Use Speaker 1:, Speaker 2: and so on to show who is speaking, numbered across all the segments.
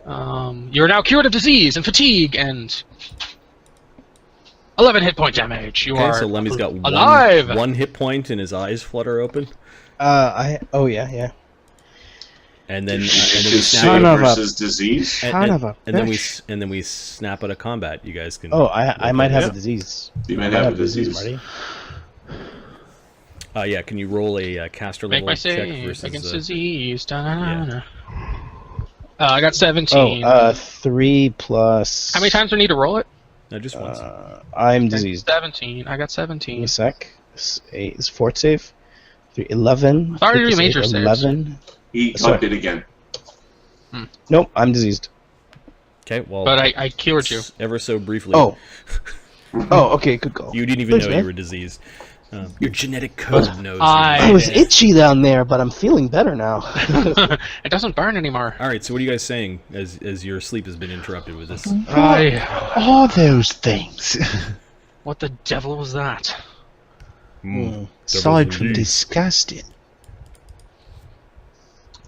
Speaker 1: You're now cured of disease and fatigue and 11 hit point damage. You are
Speaker 2: so Lemmy's got
Speaker 1: alive.
Speaker 2: one hit point and his eyes flutter open.
Speaker 3: Oh yeah.
Speaker 2: And then we
Speaker 4: Son
Speaker 2: snap
Speaker 4: of versus disease.
Speaker 2: and then we snap out of combat. You guys can.
Speaker 3: Oh, I might have a disease.
Speaker 4: You might have a disease,
Speaker 3: Marty.
Speaker 2: Yeah, can you roll a caster
Speaker 1: Make
Speaker 2: level
Speaker 1: my
Speaker 2: check
Speaker 1: save
Speaker 2: versus
Speaker 1: against disease. I got 17.
Speaker 3: 3 plus.
Speaker 1: How many times do I need to roll it?
Speaker 2: No, just once.
Speaker 3: I'm diseased.
Speaker 1: 17. I got
Speaker 3: Give me
Speaker 1: 17.
Speaker 3: a sec. Is fort save? 11.
Speaker 1: I already did major saves.
Speaker 3: 11.
Speaker 4: He typed it again.
Speaker 3: Nope, I'm diseased.
Speaker 2: Okay, well.
Speaker 1: But I cured you.
Speaker 2: Ever so briefly.
Speaker 3: Oh. Oh, okay, good call.
Speaker 2: You didn't even
Speaker 3: Thanks,
Speaker 2: know
Speaker 3: man.
Speaker 2: you were diseased. Your genetic code knows.
Speaker 3: I was itchy down there, but I'm feeling better now.
Speaker 1: It doesn't burn anymore.
Speaker 2: All right, so what are you guys saying as your sleep has been interrupted with this?
Speaker 5: All those things.
Speaker 1: What the devil was that?
Speaker 5: Aside from disgusting.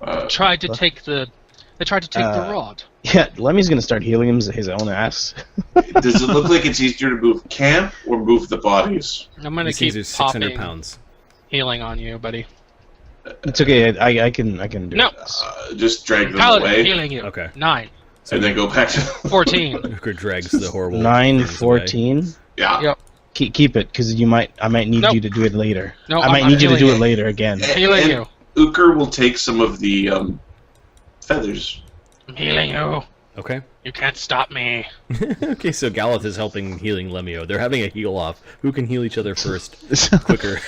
Speaker 1: They tried to take the rod.
Speaker 3: Yeah, Lemmy's gonna start healing his own ass.
Speaker 4: Does it look like it's easier to move camp or move the bodies?
Speaker 1: I'm gonna
Speaker 2: These
Speaker 1: keep
Speaker 2: things are 600
Speaker 1: popping
Speaker 2: pounds.
Speaker 1: healing on you, buddy.
Speaker 3: It's okay. I can do
Speaker 1: No.
Speaker 3: it.
Speaker 4: Just drag them
Speaker 1: Paladin
Speaker 4: away,
Speaker 1: healing you.
Speaker 2: Okay.
Speaker 1: 9.
Speaker 4: and then go back to
Speaker 1: 14.
Speaker 2: Hooker drags the horrible.
Speaker 3: 9,
Speaker 2: things away.
Speaker 3: 14.
Speaker 4: yeah.
Speaker 1: Yep.
Speaker 3: Keep it, because I might need
Speaker 1: Nope.
Speaker 3: you to do it later.
Speaker 1: No,
Speaker 3: I might
Speaker 1: I'm
Speaker 3: need you to
Speaker 1: healing
Speaker 3: do
Speaker 1: you.
Speaker 3: it later again.
Speaker 1: Healing
Speaker 4: And
Speaker 1: you.
Speaker 4: Uker will take some of the feathers.
Speaker 1: I'm healing you.
Speaker 2: Okay.
Speaker 1: You can't stop me.
Speaker 2: Okay, so Galeth is helping healing Lemmy-O. They're having a heal off. Who can heal each other first quicker?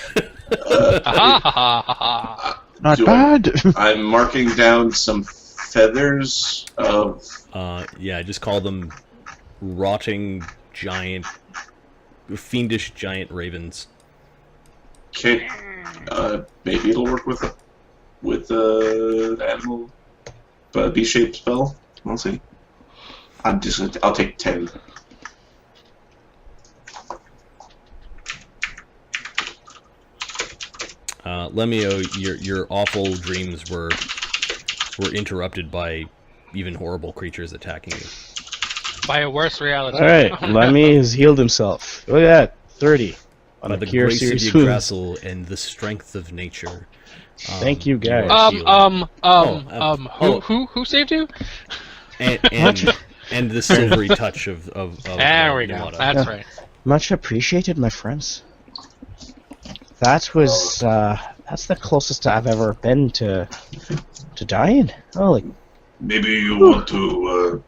Speaker 1: Ha ha ha ha ha.
Speaker 5: Not bad.
Speaker 4: I'm marking down some feathers of.
Speaker 2: Yeah, just call them rotting giant, fiendish giant ravens.
Speaker 4: Okay. Maybe it'll work with the animal B-shaped spell. We'll see. I'll take 10.
Speaker 2: Lemmy-O, your awful dreams were interrupted by even horrible creatures attacking you.
Speaker 1: By a worse reality.
Speaker 3: Alright, Lemmy has healed himself. Look at that. 30. On
Speaker 2: By
Speaker 3: a
Speaker 2: the
Speaker 3: cure
Speaker 2: grace of
Speaker 3: series.
Speaker 2: Yggdrasil and the strength of nature.
Speaker 3: Thank you, guys.
Speaker 1: Who saved you?
Speaker 2: And the silvery touch of
Speaker 1: There we go.
Speaker 2: Numata.
Speaker 1: That's right.
Speaker 3: Much appreciated, my friends. That was that's the closest I've ever been to dying. Holy.
Speaker 4: Maybe you want to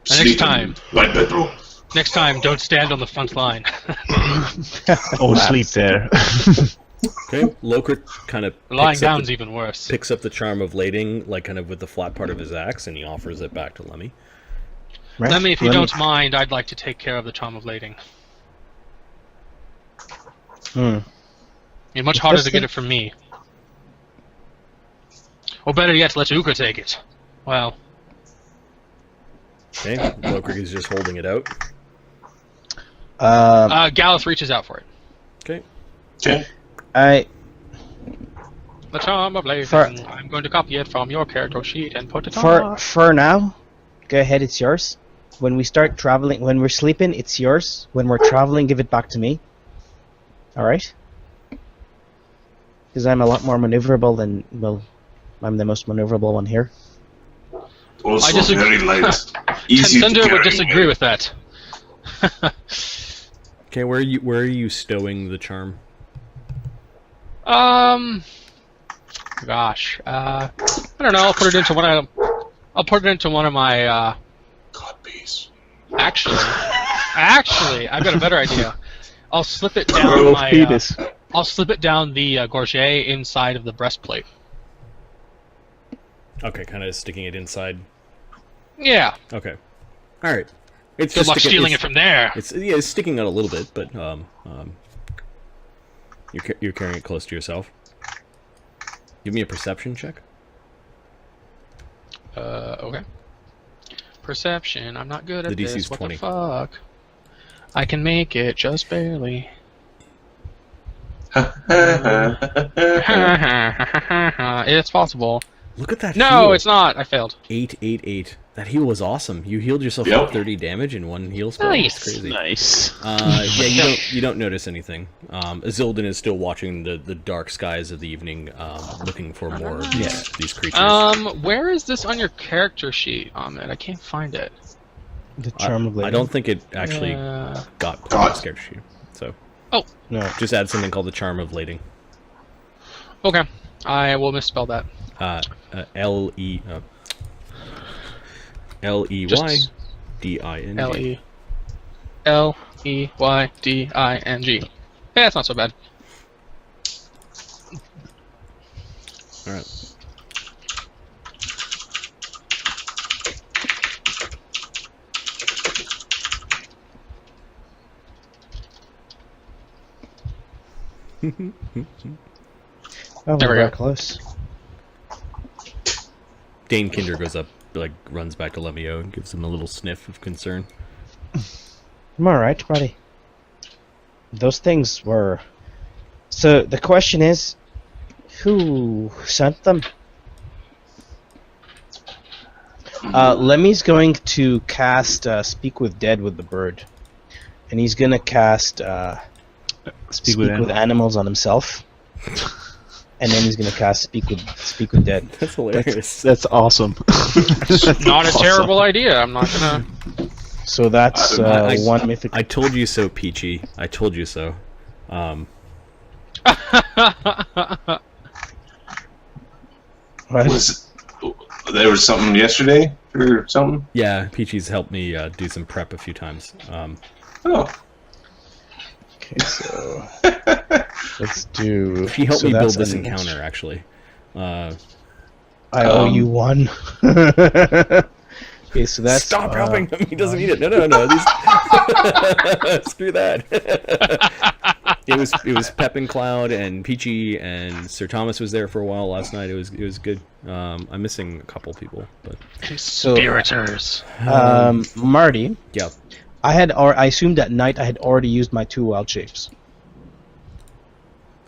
Speaker 4: sleep
Speaker 1: time.
Speaker 4: in my bedroom.
Speaker 1: Next time, don't stand on the front line.
Speaker 5: Or sleep there.
Speaker 2: Okay, Lokrit kind of
Speaker 1: Lying down's even worse.
Speaker 2: picks up the charm of lading, like kind of with the flat part of his axe, and he offers it back to Lemmy.
Speaker 3: Right?
Speaker 1: Lemmy, if you
Speaker 3: Lemmy-
Speaker 1: don't mind, I'd like to take care of the charm of lading. It's much harder to get it from me. Or better yet, let Uka take it. Well,
Speaker 2: Okay, Lokrit is just holding it out.
Speaker 1: Galeth reaches out for it.
Speaker 2: Okay.
Speaker 4: Okay.
Speaker 1: The charm of lading.
Speaker 3: For-
Speaker 1: I'm going to copy it from your character sheet and put it on.
Speaker 3: For now, go ahead, it's yours. When we start traveling, when we're sleeping, it's yours. When we're traveling, give it back to me. Alright? Because I'm a lot more maneuverable than, well, I'm the most maneuverable one here.
Speaker 4: Also
Speaker 1: I disagree.
Speaker 4: very light. Easy to
Speaker 1: Contender would
Speaker 4: carry
Speaker 1: disagree
Speaker 4: away.
Speaker 1: with that.
Speaker 2: Okay, where are you stowing the charm?
Speaker 1: Gosh, I don't know. I'll put it into one of my.
Speaker 4: God, peace.
Speaker 1: Actually, I've got a better idea. I'll slip it down my. I'll slip it down the gorget inside of the breastplate.
Speaker 2: Okay, kind of sticking it inside.
Speaker 1: Yeah.
Speaker 2: Okay. All right. It's
Speaker 1: Good
Speaker 2: just
Speaker 1: luck stealing it from there.
Speaker 2: It's sticking out a little bit, but you're carrying it close to yourself. Give me a perception check.
Speaker 1: Okay. Perception. I'm not good at
Speaker 2: The DC's
Speaker 1: this. What
Speaker 2: 20.
Speaker 1: the fuck? I can make it just barely. It's possible.
Speaker 2: Look at that
Speaker 1: No,
Speaker 2: heal.
Speaker 1: it's not. I failed.
Speaker 2: 888. That heal was awesome. You healed yourself
Speaker 4: Yep.
Speaker 2: 30 damage in one heal spell.
Speaker 1: Nice.
Speaker 2: That's crazy.
Speaker 5: Nice.
Speaker 2: Yeah, you don't notice anything. Azildin is still watching the dark skies of the evening, looking for more of these creatures.
Speaker 1: Where is this on your character sheet, Ahmed? I can't find it.
Speaker 3: The charm of
Speaker 2: I don't think it actually got put on the character sheet. So
Speaker 3: No.
Speaker 2: just add something called the Charm of Lading.
Speaker 1: Okay, I will misspell that.
Speaker 2: Leyding.
Speaker 1: Leyding. Yeah, that's not so bad.
Speaker 2: All right.
Speaker 3: Oh,
Speaker 1: There
Speaker 3: we're
Speaker 1: we
Speaker 3: very
Speaker 1: go.
Speaker 3: close.
Speaker 2: Dainkinder goes up, runs back to Lemmy-O and gives him a little sniff of concern.
Speaker 3: I'm alright, buddy. Those things were... So, the question is, who sent them? Lemmy's going to cast Speak with Dead with the bird. And he's going to cast Speak with Animals on himself. And then he's going to cast Speak with Dead.
Speaker 2: That's hilarious.
Speaker 5: That's awesome.
Speaker 1: Not a terrible idea. I'm not gonna.
Speaker 3: So that's one mythic.
Speaker 2: I told you so, Peachy. I told you so.
Speaker 4: There was something yesterday or something?
Speaker 2: Yeah, Peachy's helped me do some prep a few times.
Speaker 4: Oh.
Speaker 3: Okay, so let's do.
Speaker 2: He helped
Speaker 3: so
Speaker 2: me build
Speaker 3: that's
Speaker 2: this
Speaker 3: an-
Speaker 2: encounter, actually.
Speaker 3: I owe you one. Okay, so that's.
Speaker 2: Stop helping him! He doesn't need it. No. Screw that. It was Pep and Cloud and Peachy and Sir Thomas was there for a while last night. It was good. I'm missing a couple people, but
Speaker 1: Conspirators.
Speaker 3: Marty.
Speaker 2: yeah.
Speaker 3: I assumed at night I had already used my 2 wild shapes.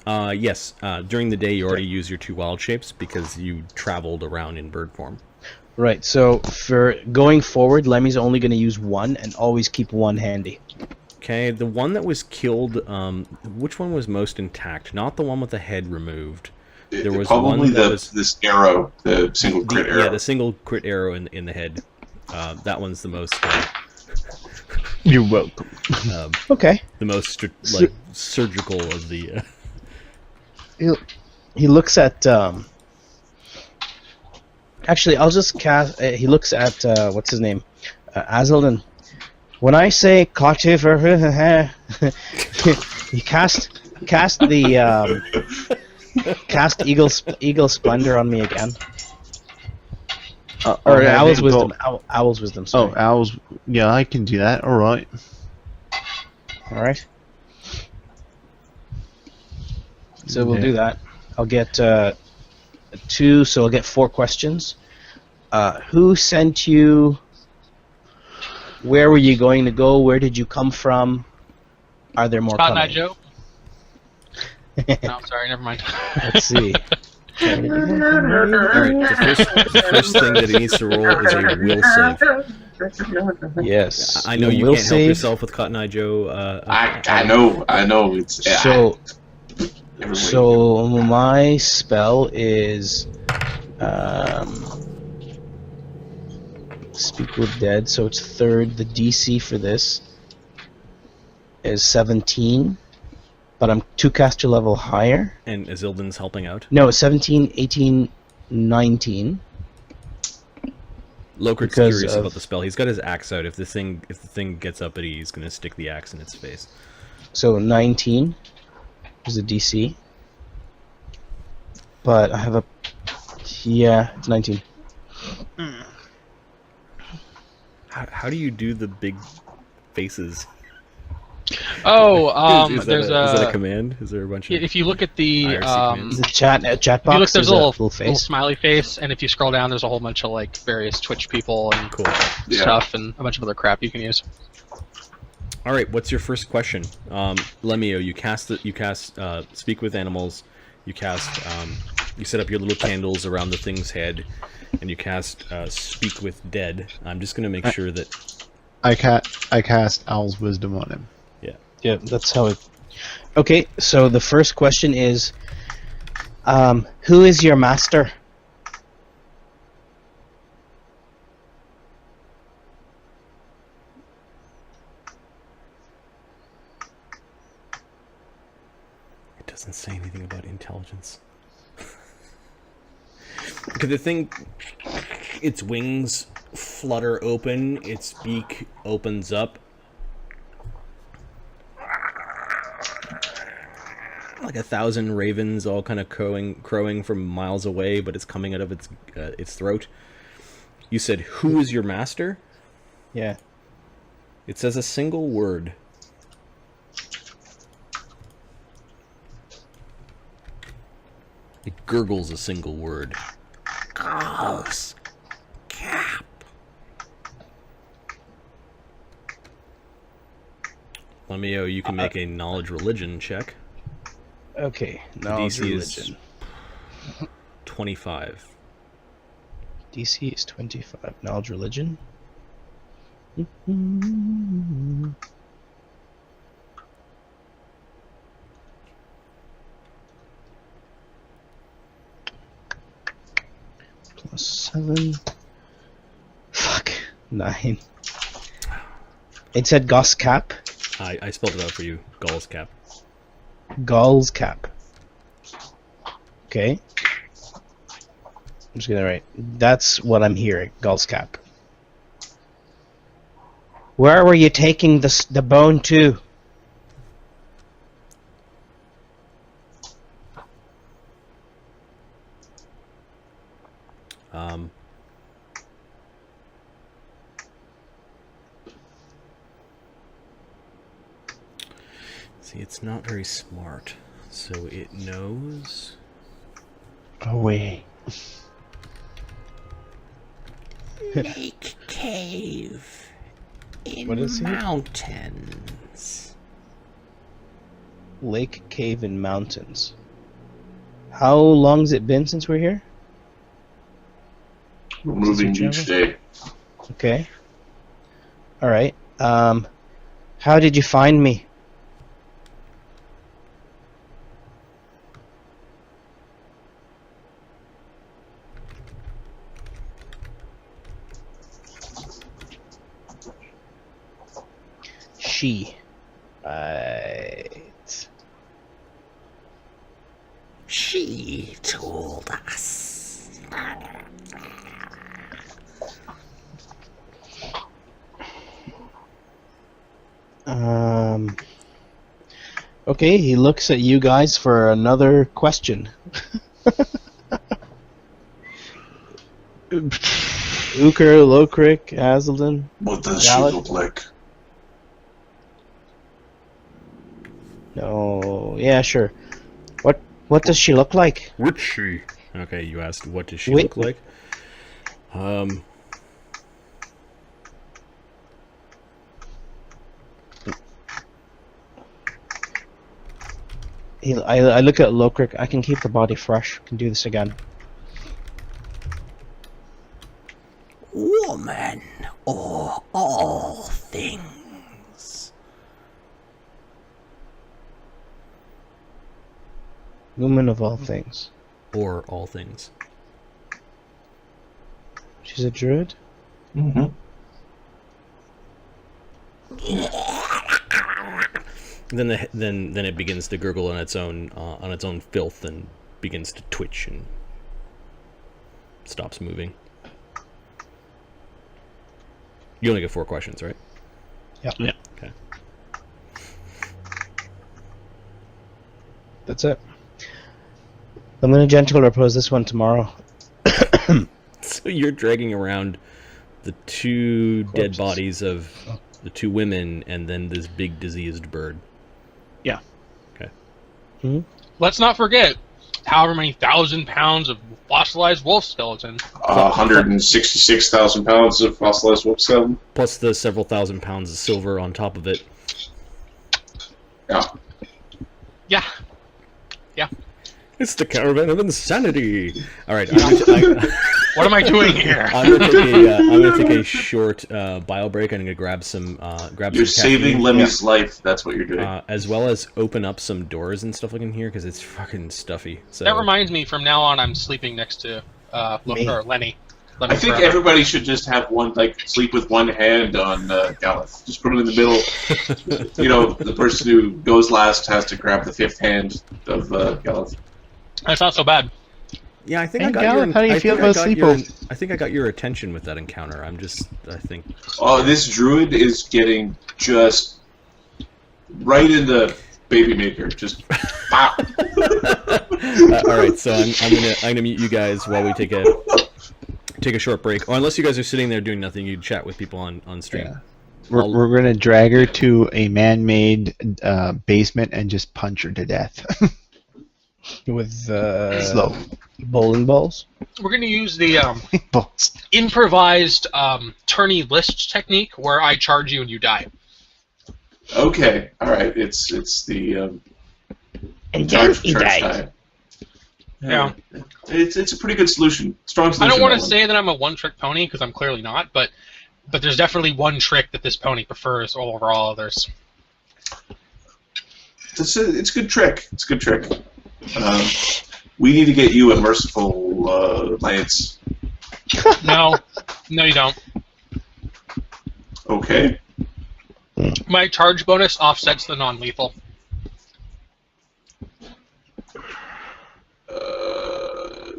Speaker 2: Yes. During the day, you already use your 2 wild shapes because you traveled around in bird form.
Speaker 3: Right. So for going forward, Lemmy's only going to use 1 and always keep 1 handy.
Speaker 2: Okay, the one that was killed, which one was most intact? Not the one with the head removed. There was
Speaker 4: Probably
Speaker 2: one that was
Speaker 4: this arrow, the single crit arrow.
Speaker 2: Yeah, the single crit arrow in the head. That one's the most.
Speaker 5: You're welcome.
Speaker 3: Okay.
Speaker 2: The most surgical of the.
Speaker 3: He looks at. Actually, I'll just cast. He looks at what's his name, Azildin. When I say Cotiver, he cast the cast Eagle Splendor on me again. Or Owl's Wisdom. Owl's Wisdom. Sorry.
Speaker 5: Oh, Owl's. Yeah, I can do that. All right.
Speaker 3: All right. So we'll do that. I'll get 2, so I'll get 4 questions. Who sent you? Where were you going to go? Where did you come from? Are there more
Speaker 1: Cotton Eye
Speaker 3: coming?
Speaker 1: Joe? No, sorry, never mind.
Speaker 3: Let's see.
Speaker 2: Alright, the first thing that he needs to roll is a will save.
Speaker 3: Yes.
Speaker 2: I know you
Speaker 3: will
Speaker 2: can't help
Speaker 3: save.
Speaker 2: yourself with Cotton Eye Joe.
Speaker 4: I know. It's
Speaker 3: So my spell is Speak with Dead, so it's 3rd. The DC for this is 17, but I'm 2 caster level higher.
Speaker 2: And Azildin's helping out.
Speaker 3: No, 17, 18, 19.
Speaker 2: Lokert's
Speaker 3: Because
Speaker 2: curious
Speaker 3: of-
Speaker 2: about the spell. He's got his axe out. If the thing gets uppity, he's gonna stick the axe in its face.
Speaker 3: So 19 is the DC. But I have a... Yeah, it's 19.
Speaker 2: How do you do the big faces?
Speaker 1: Oh,
Speaker 2: is
Speaker 1: there's
Speaker 2: that a command? Is there a bunch of?
Speaker 1: If you look at the
Speaker 2: IRC commands?
Speaker 3: The chat
Speaker 1: if you
Speaker 3: box,
Speaker 1: look, there's a little
Speaker 3: face.
Speaker 1: smiley face, and if you scroll down, there's a whole bunch of like various Twitch people and
Speaker 2: Cool.
Speaker 1: stuff, and a bunch of other crap you can use.
Speaker 2: All right. What's your first question? Lemmy-O, you cast Speak with Animals. You cast You set up your little candles around the thing's head, and you cast Speak with Dead. I'm just going to make sure that...
Speaker 5: I cast Owl's Wisdom on him.
Speaker 2: Yeah.
Speaker 3: Yeah, that's how it... Okay, so the first question is, who is your master?
Speaker 2: It doesn't say anything about intelligence. Because the thing, its wings flutter open, its beak opens up. Like 1,000 ravens all kind of crowing from miles away, but it's coming out of its throat. You said, "Who is your master?"
Speaker 3: Yeah.
Speaker 2: It says a single word. It gurgles a single word. Gross. Cap. Lemmy-O, you can make a knowledge religion check.
Speaker 3: Okay,
Speaker 2: The
Speaker 3: knowledge
Speaker 2: DC
Speaker 3: religion.
Speaker 2: is 25.
Speaker 3: DC is 25. Knowledge religion. Plus 7. Fuck. 9. It said Goss Cap.
Speaker 2: I spelled it out for you. Gall's cap.
Speaker 3: Gall's Cap. Okay. I'm just gonna write. That's what I'm hearing. Gall's Cap. Where were you taking the bone to?
Speaker 2: See, it's not very smart, so it knows.
Speaker 5: Away.
Speaker 2: Lake cave in
Speaker 3: What is it?
Speaker 2: mountains.
Speaker 3: Lake Cave in Mountains. How long's it been since we're here?
Speaker 4: We're moving
Speaker 3: Since we
Speaker 4: each day.
Speaker 3: Okay. Alright. How did you find me? She. Right.
Speaker 2: She told us.
Speaker 3: Okay, he looks at you guys for another question. Uker, Lokrik, Hazelden.
Speaker 4: What does she
Speaker 3: Alec?
Speaker 4: look like?
Speaker 3: No, yeah, sure. What does she look like?
Speaker 2: What's she? Okay, you asked what does she
Speaker 3: Wait.
Speaker 2: look like?
Speaker 3: I look at Lokrik. I can keep the body fresh. Can do this again.
Speaker 2: Woman or all things.
Speaker 3: Woman of all things.
Speaker 2: Or all things.
Speaker 3: She's a druid.
Speaker 4: Mm-hmm.
Speaker 2: Then it begins to gurgle on its own filth and begins to twitch and stops moving. You only get 4 questions, right?
Speaker 3: Yeah.
Speaker 5: Yeah.
Speaker 2: Okay.
Speaker 3: That's it. I'm gonna gentle repose this one tomorrow.
Speaker 2: So you're dragging around the 2 dead
Speaker 3: Corpses.
Speaker 2: bodies of the 2 women and then this big diseased bird.
Speaker 5: Yeah.
Speaker 2: Okay.
Speaker 1: Let's not forget however many 1,000 pounds of fossilized wolf skeleton.
Speaker 4: 166,000 pounds of fossilized wolf skeleton.
Speaker 2: Plus the several thousand pounds of silver on top of it.
Speaker 4: Yeah.
Speaker 1: Yeah.
Speaker 2: It's the caravan of insanity. All right.
Speaker 1: What am I doing here?
Speaker 2: I'm gonna take a short bio break. I'm gonna grab some.
Speaker 4: You're saving Lemmy's life. That's what you're doing.
Speaker 2: As well as open up some doors and stuff like in here because it's fucking stuffy. So
Speaker 1: That reminds me. From now on, I'm sleeping next to Lenny.
Speaker 4: I think everybody should just have one, like, sleep with one hand on Galeth. Just put it in the middle. You know, the person who goes last has to grab the fifth hand of Galeth.
Speaker 1: That's not so bad.
Speaker 2: Yeah, I think
Speaker 5: Hey,
Speaker 2: I got
Speaker 5: Gallup,
Speaker 2: your.
Speaker 5: how do you feel about sleepovers?
Speaker 2: I think I got your attention with that encounter. I think.
Speaker 4: Oh, this druid is getting just right in the baby maker. Just pop.
Speaker 2: All right, so I'm gonna mute you guys while we take a short break. Or unless you guys are sitting there doing nothing, you chat with people on stream.
Speaker 5: Yeah. We're gonna drag her to a man-made basement and just punch her to death.
Speaker 3: With
Speaker 5: Slow.
Speaker 3: bowling balls.
Speaker 1: We're going to use the
Speaker 5: Balls.
Speaker 1: improvised tourney list technique where I charge you and you die.
Speaker 4: Okay, all right. It's the
Speaker 3: And
Speaker 4: charge
Speaker 3: he died.
Speaker 4: die.
Speaker 1: Yeah.
Speaker 4: It's a pretty good solution. Strong
Speaker 1: I
Speaker 4: solution.
Speaker 1: don't want to
Speaker 4: that one.
Speaker 1: say that I'm a one-trick pony because I'm clearly not, but there's definitely one trick that this pony prefers over all others.
Speaker 4: It's a good trick. It's a good trick. We need to get you a merciful lance.
Speaker 1: No, you don't.
Speaker 4: Okay.
Speaker 1: My charge bonus offsets the non-lethal.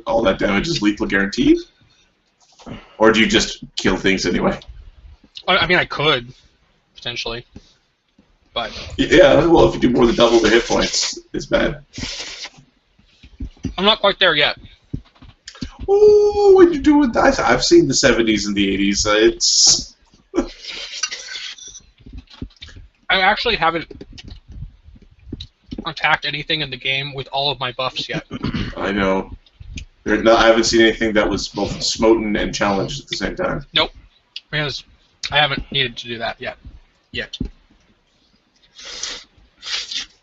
Speaker 4: All that damage is lethal guaranteed? Or do you just kill things anyway?
Speaker 1: I mean, I could, potentially. But
Speaker 4: Yeah, well, if you do more than double the hit points, it's bad.
Speaker 1: I'm not quite there yet.
Speaker 4: Oh, what you do with that? I've seen the 70s and the 80s. It's...
Speaker 1: I actually haven't attacked anything in the game with all of my buffs yet.
Speaker 4: I know. I haven't seen anything that was both smoten and challenged at the same time.
Speaker 1: Nope. Because I haven't needed to do that yet.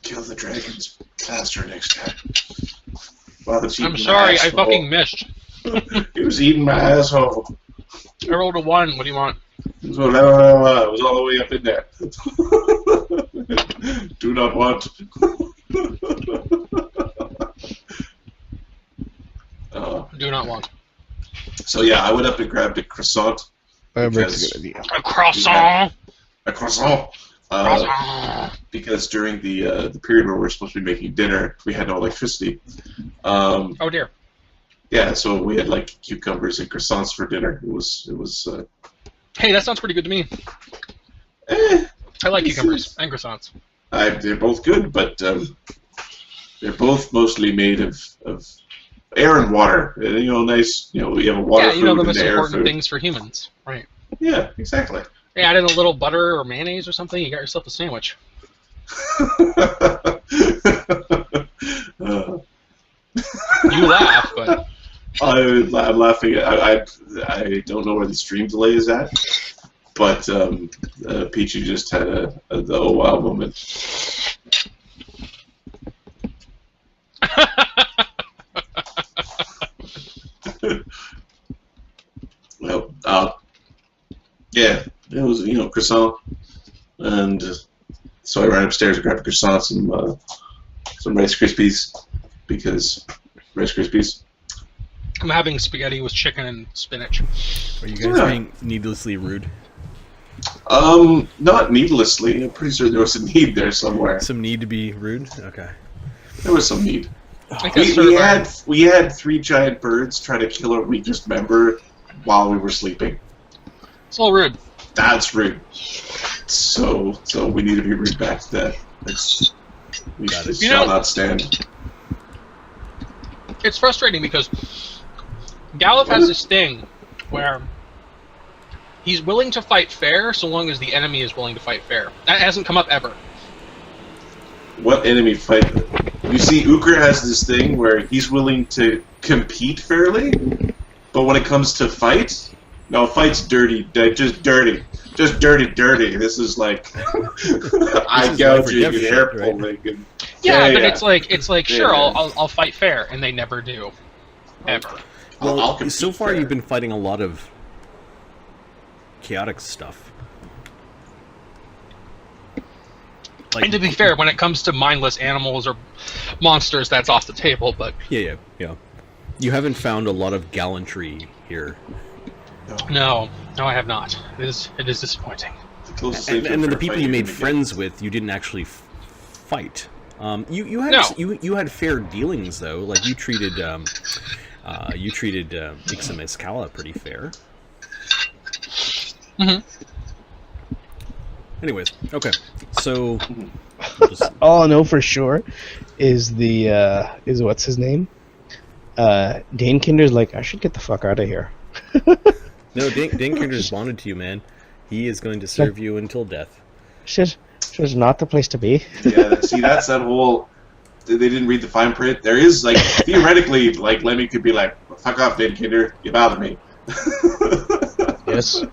Speaker 4: Kill the dragons faster next time. Wow, that's
Speaker 1: I'm
Speaker 4: eating
Speaker 1: sorry,
Speaker 4: my
Speaker 1: I
Speaker 4: asshole.
Speaker 1: fucking missed.
Speaker 4: It was eating my asshole.
Speaker 1: I rolled a 1. What do you want?
Speaker 4: It was all the way up in there. Do not want.
Speaker 1: Do not want.
Speaker 4: So yeah, I went up and grabbed a croissant.
Speaker 5: That's
Speaker 4: Because-
Speaker 5: a good idea.
Speaker 1: A croissant!
Speaker 4: A croissant.
Speaker 1: Croissant!
Speaker 4: Because during the period where we're supposed to be making dinner, we had no electricity.
Speaker 1: Oh dear.
Speaker 4: Yeah, so we had like cucumbers and croissants for dinner. It was.
Speaker 1: Hey, that sounds pretty good to me.
Speaker 4: Eh,
Speaker 1: I like cucumbers and croissants.
Speaker 4: they're both good, but they're both mostly made of air and water. You know, nice. You know, we have a water
Speaker 1: Yeah, you know the
Speaker 4: food
Speaker 1: most
Speaker 4: and air
Speaker 1: important
Speaker 4: food.
Speaker 1: things for humans. Right.
Speaker 4: Yeah, exactly.
Speaker 1: Hey, add in a little butter or mayonnaise or something, you got yourself a sandwich. You laugh, but...
Speaker 4: I'm laughing. I don't know where the stream delay is at, but Peachy just had the oh wow moment. Well, yeah, it was croissant, and so I ran upstairs and grabbed a croissant, some Rice Krispies, because Rice Krispies.
Speaker 1: I'm having spaghetti with chicken and spinach.
Speaker 2: Are you guys being needlessly rude?
Speaker 4: Not needlessly. I'm pretty sure there was a need there somewhere.
Speaker 2: Some need to be rude? Okay.
Speaker 4: There was some need.
Speaker 1: I think that's
Speaker 4: We had 3 giant birds try to kill our weakest member while we were sleeping.
Speaker 1: It's all rude.
Speaker 4: That's rude. So we need to be rude back to that. We shall not stand.
Speaker 1: It's frustrating because Gallup has this thing where he's willing to fight fair so long as the enemy is willing to fight fair. That hasn't come up ever.
Speaker 4: What enemy fight? You see, Ukra has this thing where he's willing to compete fairly, but when it comes to fight, no, fight's dirty. Just dirty. This is like eye gouging and hair pulling.
Speaker 1: Yeah,
Speaker 4: Yeah,
Speaker 1: but
Speaker 4: yeah.
Speaker 1: it's like sure,
Speaker 4: Yeah.
Speaker 1: I'll fight fair, and they never do, ever.
Speaker 2: Well,
Speaker 4: I'll compete
Speaker 2: so far
Speaker 4: fair.
Speaker 2: you've been fighting a lot of chaotic stuff. Like,
Speaker 1: And to be fair, when it comes to mindless animals or monsters, that's off the table. But
Speaker 2: yeah. You haven't found a lot of gallantry here.
Speaker 1: no, I have not. It is disappointing.
Speaker 4: The closest
Speaker 2: And
Speaker 4: thing to a
Speaker 2: then the
Speaker 4: fair
Speaker 2: people
Speaker 4: fight
Speaker 2: you
Speaker 4: you're
Speaker 2: made
Speaker 4: gonna get.
Speaker 2: friends with, you didn't actually fight. You had
Speaker 1: No.
Speaker 2: you had fair dealings though. Like you treated Ixam Escala pretty fair.
Speaker 1: Mhm.
Speaker 2: Anyways, okay. So we'll just,
Speaker 3: All I know for sure is is what's his name? Dainkinder's like, I should get the fuck out of here.
Speaker 2: no, Dainkinder's bonded to you, man. He is going to serve you until death.
Speaker 3: Shit, not the place to be.
Speaker 4: Yeah, see, that's that whole. They didn't read the fine print. There is like theoretically, like Lemmy could be like, "Fuck off, Dainkinder, you bother me."
Speaker 3: Yes.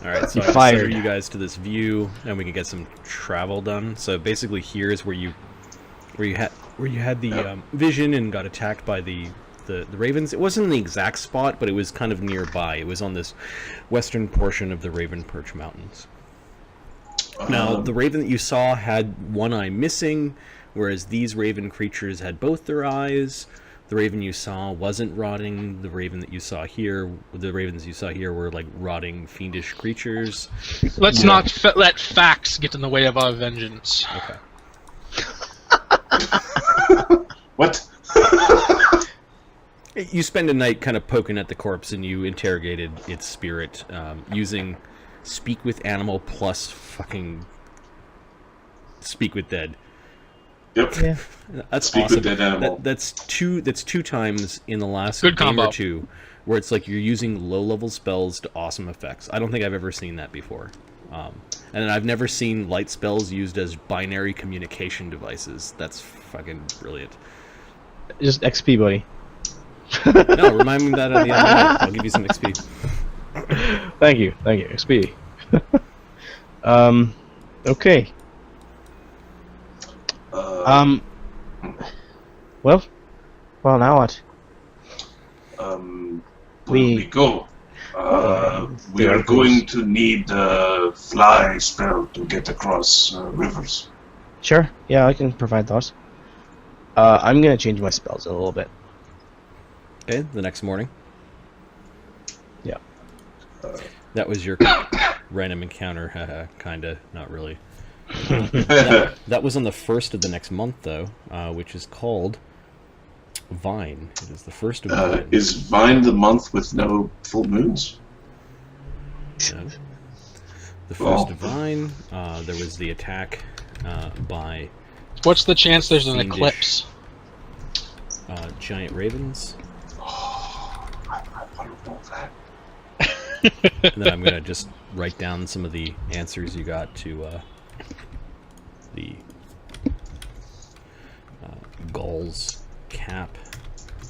Speaker 2: All right, so
Speaker 3: You're
Speaker 2: I
Speaker 3: fired.
Speaker 2: center you guys to this view, and we can get some travel done. So basically, here is where you had the vision and got attacked by the ravens. It wasn't in the exact spot, but it was kind of nearby. It was on this western portion of the Raven Perch Mountains. Now, the raven that you saw had one eye missing, whereas these raven creatures had both their eyes. The raven you saw wasn't rotting. The ravens you saw here were like rotting, fiendish creatures.
Speaker 1: Let's not let facts get in the way of our vengeance.
Speaker 2: Okay.
Speaker 4: What?
Speaker 2: You spend a night kind of poking at the corpse, and you interrogated its spirit using speak with animal plus fucking speak with dead.
Speaker 4: Yep.
Speaker 3: Yeah.
Speaker 2: That's
Speaker 4: Speak
Speaker 2: awesome.
Speaker 4: with dead animal.
Speaker 2: That's two times in the last
Speaker 1: Good
Speaker 2: game
Speaker 1: combo.
Speaker 2: or two where it's like you're using low level spells to awesome effects. I don't think I've ever seen that before. And I've never seen light spells used as binary communication devices. That's fucking brilliant.
Speaker 3: Just XP, buddy.
Speaker 2: No, remind me of that at the end of the night. I'll give you some XP.
Speaker 3: Thank you, XP. Okay. Well, now what?
Speaker 4: Where
Speaker 3: We-
Speaker 4: we go? We
Speaker 3: there
Speaker 4: are
Speaker 3: it
Speaker 4: going
Speaker 3: goes.
Speaker 4: to need the fly spell to get across rivers.
Speaker 3: Sure. Yeah, I can provide those. I'm gonna change my spells a little bit.
Speaker 2: Okay, the next morning.
Speaker 3: Yeah.
Speaker 2: That was your random encounter, haha, kinda, not really.
Speaker 4: Is
Speaker 2: That was on the first of the next month, though, which is called Vine. It is the first of Vine.
Speaker 4: Vine the month with no full moons?
Speaker 2: No. The first of Vine. There was the attack by
Speaker 1: What's the chance there's an
Speaker 2: Fiendish.
Speaker 1: eclipse?
Speaker 2: giant ravens.
Speaker 4: I don't know that.
Speaker 2: And then I'm going to just write down some of the answers you got to the Gulls, Cap,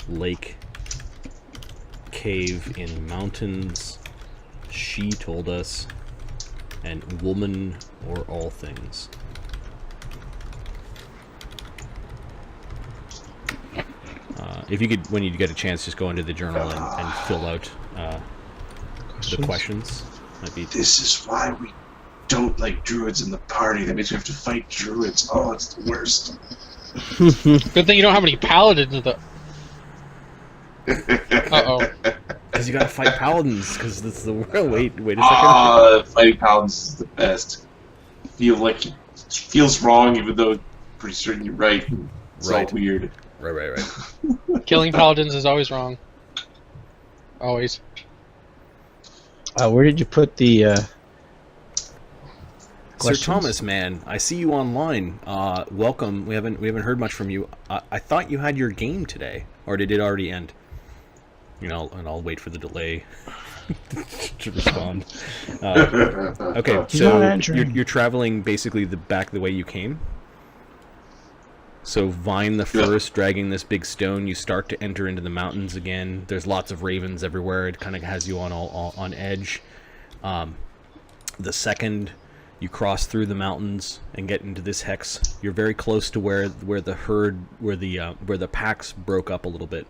Speaker 2: Lake, Cave in Mountains, She Told Us, and Woman or All Things. If you could, when you get a chance, just go into the journal and fill out the questions. Might be
Speaker 4: This is why we don't like druids in the party. That means we have to fight druids. Oh, it's the worst.
Speaker 1: Good thing you don't have any paladins in the. Uh-oh.
Speaker 2: because you gotta fight paladins. Because that's the world. Wait a second.
Speaker 4: Fighting paladins is the best. It feels wrong, even though pretty certain you're right. It's all
Speaker 2: Right.
Speaker 4: weird.
Speaker 2: Right.
Speaker 1: Killing paladins is always wrong. Always.
Speaker 3: Where did you put the?
Speaker 2: Sir
Speaker 3: Questions?
Speaker 2: Thomas, man, I see you online. Welcome. We haven't heard much from you. I thought you had your game today, or did it already end? You know, and I'll wait for the delay to respond. Okay,
Speaker 3: He's
Speaker 2: so
Speaker 3: not answering.
Speaker 2: you're traveling basically back the way you came. So Vine the first, dragging this big stone, you start to enter into the mountains again. There's lots of ravens everywhere. It kind of has you on edge. The second, You cross through the mountains and get into this hex. You're very close to where the herd, where the packs broke up a little bit.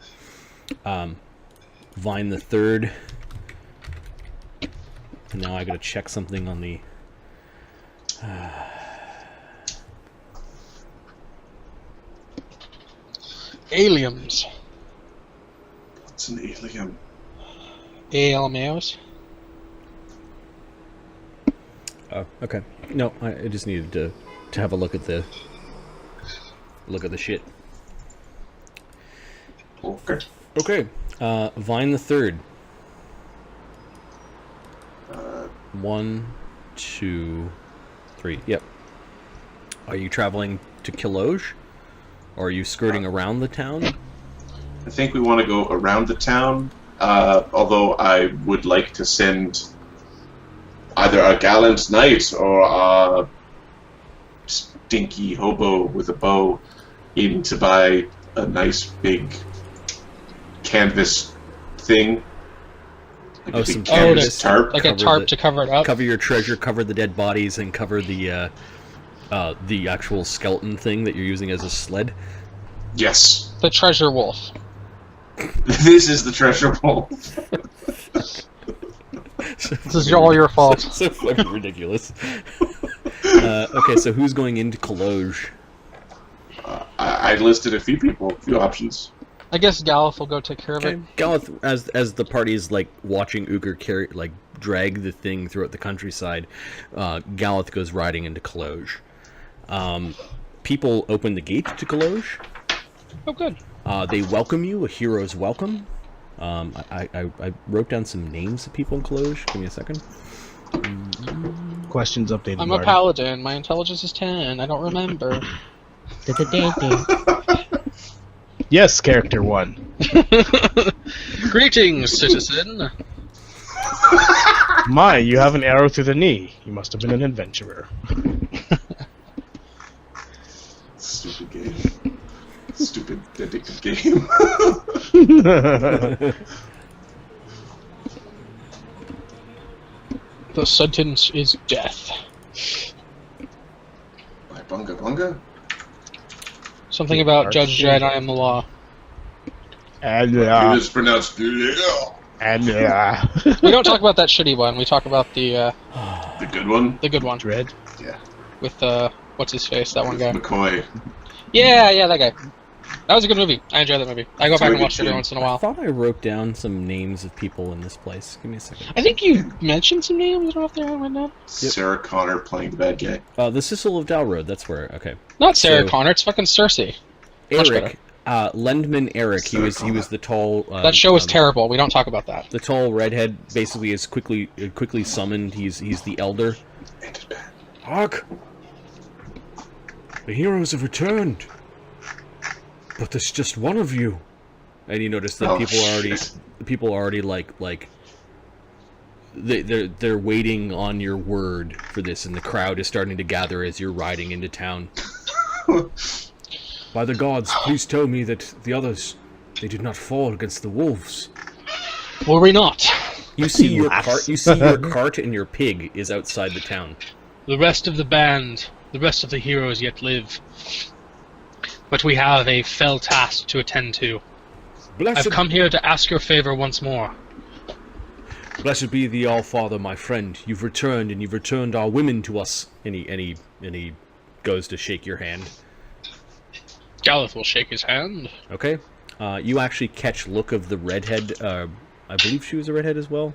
Speaker 2: Vine the Third. Now I gotta check something on the.
Speaker 1: Aliens.
Speaker 4: What's an alien?
Speaker 1: ALMAOs.
Speaker 2: Oh, okay. No, I just needed to have a look at the shit.
Speaker 4: Okay.
Speaker 2: Okay. Vine the Third. 1, 2, 3. Yep. Are you traveling to Killoge? Or are you skirting around the town?
Speaker 4: I think we want to go around the town, although I would like to send either a gallant knight or a stinky hobo with a bow in to buy a nice big canvas thing. Like
Speaker 2: Some
Speaker 4: canvas tarp.
Speaker 1: Like a tarp to cover it up.
Speaker 2: Cover your treasure, cover the dead bodies, and cover the actual skeleton thing that you're using as a sled.
Speaker 4: Yes.
Speaker 1: The treasure wolf.
Speaker 4: This is the treasure wolf.
Speaker 1: This is all your fault.
Speaker 2: So fucking ridiculous. Okay, so who's going into Killoge?
Speaker 4: I listed a few people, a few options.
Speaker 1: I guess Galith will go take care of
Speaker 2: Okay.
Speaker 1: it.
Speaker 2: Galith, as the party is like watching Uger drag the thing throughout the countryside, Galith goes riding into Killoge. People open the gate to Killoge.
Speaker 1: Oh, good.
Speaker 2: They welcome you, a hero's welcome. I wrote down some names of people in Killoge. Give me a second.
Speaker 3: Questions updated.
Speaker 1: I'm a
Speaker 3: Marty.
Speaker 1: paladin. My intelligence is 10. I don't remember.
Speaker 3: Yes, character 1.
Speaker 1: Greetings, citizen.
Speaker 3: My, you have an arrow through the knee. You must have been an adventurer.
Speaker 4: Stupid game. Stupid addictive game.
Speaker 1: The sentence is death.
Speaker 4: By Bunga Bunga?
Speaker 1: Something about Judge Dredd, I am the law.
Speaker 3: And
Speaker 4: It is pronounced yeah.
Speaker 1: We don't talk about that shitty one. We talk about the
Speaker 4: good one?
Speaker 1: the good one.
Speaker 3: Dread.
Speaker 4: Yeah.
Speaker 1: With what's his face? That one guy.
Speaker 4: McCoy.
Speaker 1: Yeah, that guy. That was a good movie. I enjoyed that movie. I go
Speaker 4: It's
Speaker 1: back
Speaker 4: a
Speaker 1: and watch it
Speaker 4: really
Speaker 1: every
Speaker 4: good
Speaker 1: once in a
Speaker 2: I
Speaker 1: while.
Speaker 2: thought I wrote down some names of people in this place. Give me a second.
Speaker 1: I think you mentioned some names. I don't know if they're right now.
Speaker 4: Sarah Connor playing the bad guy.
Speaker 2: The Sissel of Dalroad. That's where. Okay.
Speaker 1: Not Sarah
Speaker 2: So-
Speaker 1: Connor. It's fucking Cersei. Much
Speaker 2: Eric. Lendman Eric. He was the tall.
Speaker 1: That show was terrible. We don't talk about that.
Speaker 2: The tall redhead basically is quickly summoned. He's the elder.
Speaker 4: Ended bad.
Speaker 2: Hark! The heroes have returned. But there's just one of you. And you notice that
Speaker 4: Oh,
Speaker 2: people are already like they're waiting on your word for this, and the crowd is starting to gather as you're riding into town. By the gods, please tell me that the others, they did not fall against the wolves.
Speaker 1: Were we not?
Speaker 2: You see your
Speaker 3: laughs.
Speaker 2: cart. You see your cart and your pig is outside the town.
Speaker 1: The rest of the band, the rest of the heroes yet live. But we have a fell task to attend to.
Speaker 2: Blessed,
Speaker 1: I've come here to ask your favor once more.
Speaker 2: blessed be the All-Father, my friend. You've returned, and you've returned our women to us. And he goes to shake your hand.
Speaker 1: Galith will shake his hand.
Speaker 2: Okay. You actually catch look of the redhead. I believe she was a redhead as well.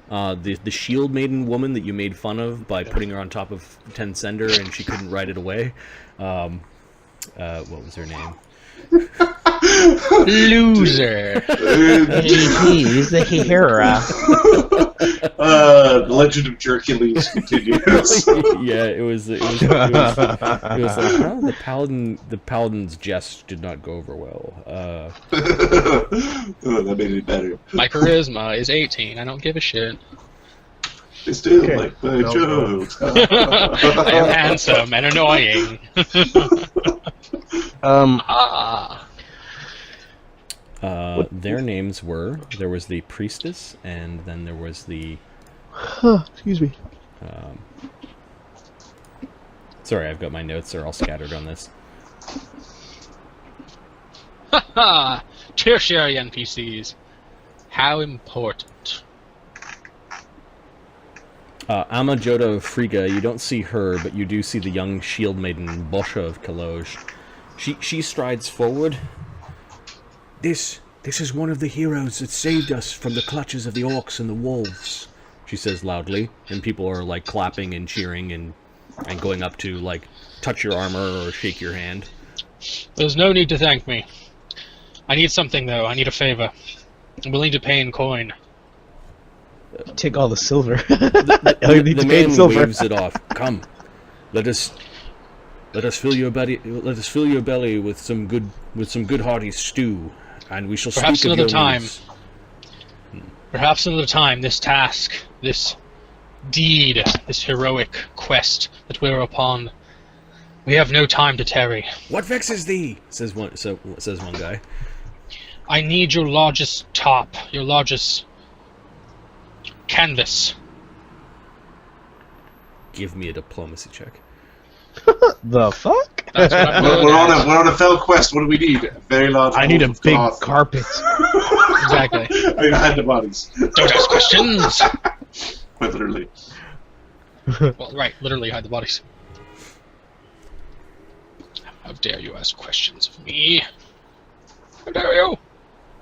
Speaker 2: The shield maiden woman that you made fun of by putting her on top of Tensender and she couldn't ride it away. What was her name?
Speaker 1: Loser.
Speaker 3: He's a hero.
Speaker 4: The Legend of Hercules continues.
Speaker 2: Yeah, it was like, huh? The paladin's jest did not go over well.
Speaker 4: Oh, that made it better.
Speaker 1: My charisma is 18. I don't give a shit.
Speaker 4: They still
Speaker 3: Okay.
Speaker 4: like my
Speaker 3: No,
Speaker 4: jokes.
Speaker 1: I am handsome and annoying.
Speaker 2: Their names were, there was the priestess, and then there was the
Speaker 3: Excuse me.
Speaker 2: Sorry, I've got my notes. They're all scattered on this.
Speaker 1: Haha! Tertiary NPCs. How important.
Speaker 2: Amajota of Frigga, you don't see her, but you do see the young shield maiden Bosha of Kaloj. She strides forward. This is one of the heroes that saved us from the clutches of the orcs and the wolves, she says loudly, and people are like clapping and cheering and going up to like touch your armor or shake your hand.
Speaker 1: There's no need to thank me. I need something though. I need a favor. I'm willing to pay in coin.
Speaker 3: Take all the silver.
Speaker 2: The man waves it off. Come, let us fill your belly. Let us fill your belly with some good hearty stew, and we shall
Speaker 1: Perhaps
Speaker 2: speak of
Speaker 1: another
Speaker 2: your
Speaker 1: time.
Speaker 2: news.
Speaker 1: Perhaps another time. This task, this deed, this heroic quest that we're upon. We have no time to tarry.
Speaker 2: What vexes thee? Says one guy.
Speaker 1: I need your largest top, your largest canvas.
Speaker 2: Give me a diplomacy check.
Speaker 3: The fuck?
Speaker 1: That's what I'm
Speaker 4: We're
Speaker 1: good at.
Speaker 4: on a fell quest. What do we need? A very large.
Speaker 3: I need a
Speaker 4: wolf of
Speaker 3: big
Speaker 4: cloth.
Speaker 3: carpet.
Speaker 1: Exactly.
Speaker 4: I mean, hide the bodies.
Speaker 1: Don't ask questions.
Speaker 4: Quite literally.
Speaker 1: Well, right, literally hide the bodies. How dare you ask questions of me? How dare you?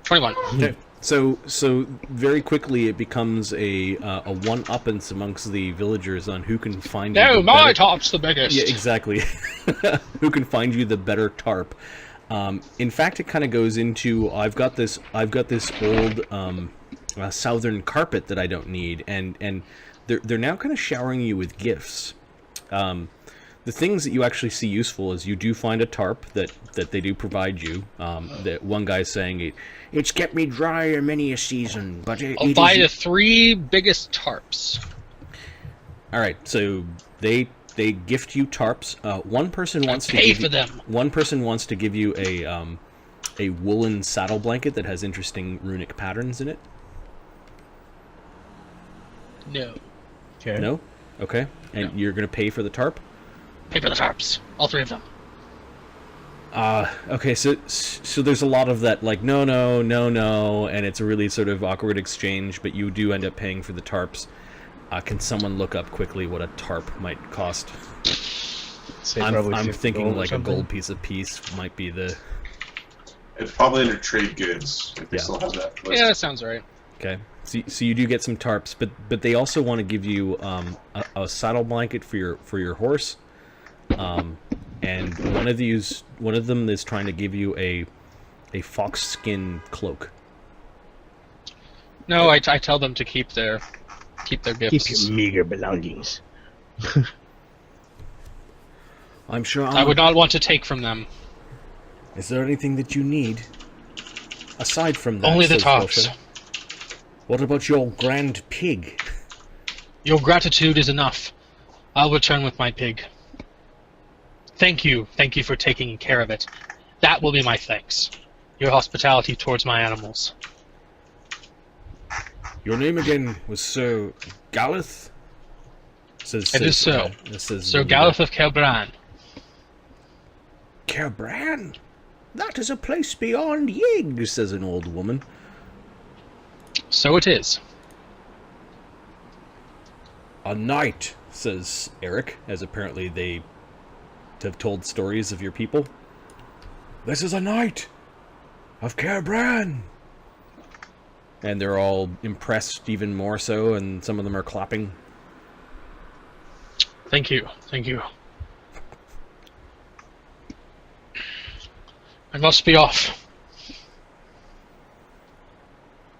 Speaker 1: 21.
Speaker 2: Okay. So very quickly it becomes a one-uppance amongst the villagers on who can find you
Speaker 1: No,
Speaker 2: the
Speaker 1: my
Speaker 2: better...
Speaker 1: top's the biggest.
Speaker 2: Yeah, exactly. Who can find you the better tarp? In fact, it kind of goes into I've got this old southern carpet that I don't need, and they're now kind of showering you with gifts. The things that you actually see useful is you do find a tarp that they do provide you. That one guy's saying it's kept me dry in many a season, but
Speaker 1: I'll buy the 3 biggest tarps.
Speaker 2: All right, so they gift you tarps. One person wants to
Speaker 1: pay
Speaker 2: give
Speaker 1: for
Speaker 2: you,
Speaker 1: them.
Speaker 2: One person wants to give you a woolen saddle blanket that has interesting runic patterns in it.
Speaker 1: No.
Speaker 3: Okay.
Speaker 2: No? Okay. And you're going to pay for the tarp?
Speaker 1: Pay for the tarps. All 3 of them.
Speaker 2: Okay, so there's a lot of that, like, no, and it's a really sort of awkward exchange, but you do end up paying for the tarps. Can someone look up quickly what a tarp might cost?
Speaker 3: Say
Speaker 2: I'm
Speaker 3: probably 50
Speaker 2: thinking
Speaker 3: gold or
Speaker 2: like a
Speaker 3: something.
Speaker 2: gold piece of peace might be the...
Speaker 4: It's probably under trade goods. If they
Speaker 2: Yeah.
Speaker 4: still have that list.
Speaker 1: Yeah, that sounds right.
Speaker 2: Okay, so you do get some tarps, but they also want to give you a saddle blanket for your horse, and one of them is trying to give you a fox skin cloak.
Speaker 1: No, I tell them to keep their gifts.
Speaker 3: Keep your meager belongings.
Speaker 2: I'm sure.
Speaker 1: I would not want to take from them.
Speaker 2: Is there anything that you need aside from that?
Speaker 1: Only the
Speaker 2: says
Speaker 1: tops.
Speaker 2: Bosha? What about your grand pig?
Speaker 1: Your gratitude is enough. I'll return with my pig. Thank you for taking care of it. That will be my thanks. Your hospitality towards my animals.
Speaker 2: Your name again was Sir Galeth?
Speaker 1: It is so.
Speaker 2: Says
Speaker 1: Sir Galeth of Kelbran.
Speaker 2: Kerbran? That is a place beyond Yig, says an old woman.
Speaker 1: So it is.
Speaker 2: A knight, says Eric, as apparently they have told stories of your people. This is a knight of Kerbran. And they're all impressed even more so, and some of them are clapping.
Speaker 1: Thank you. I must be off.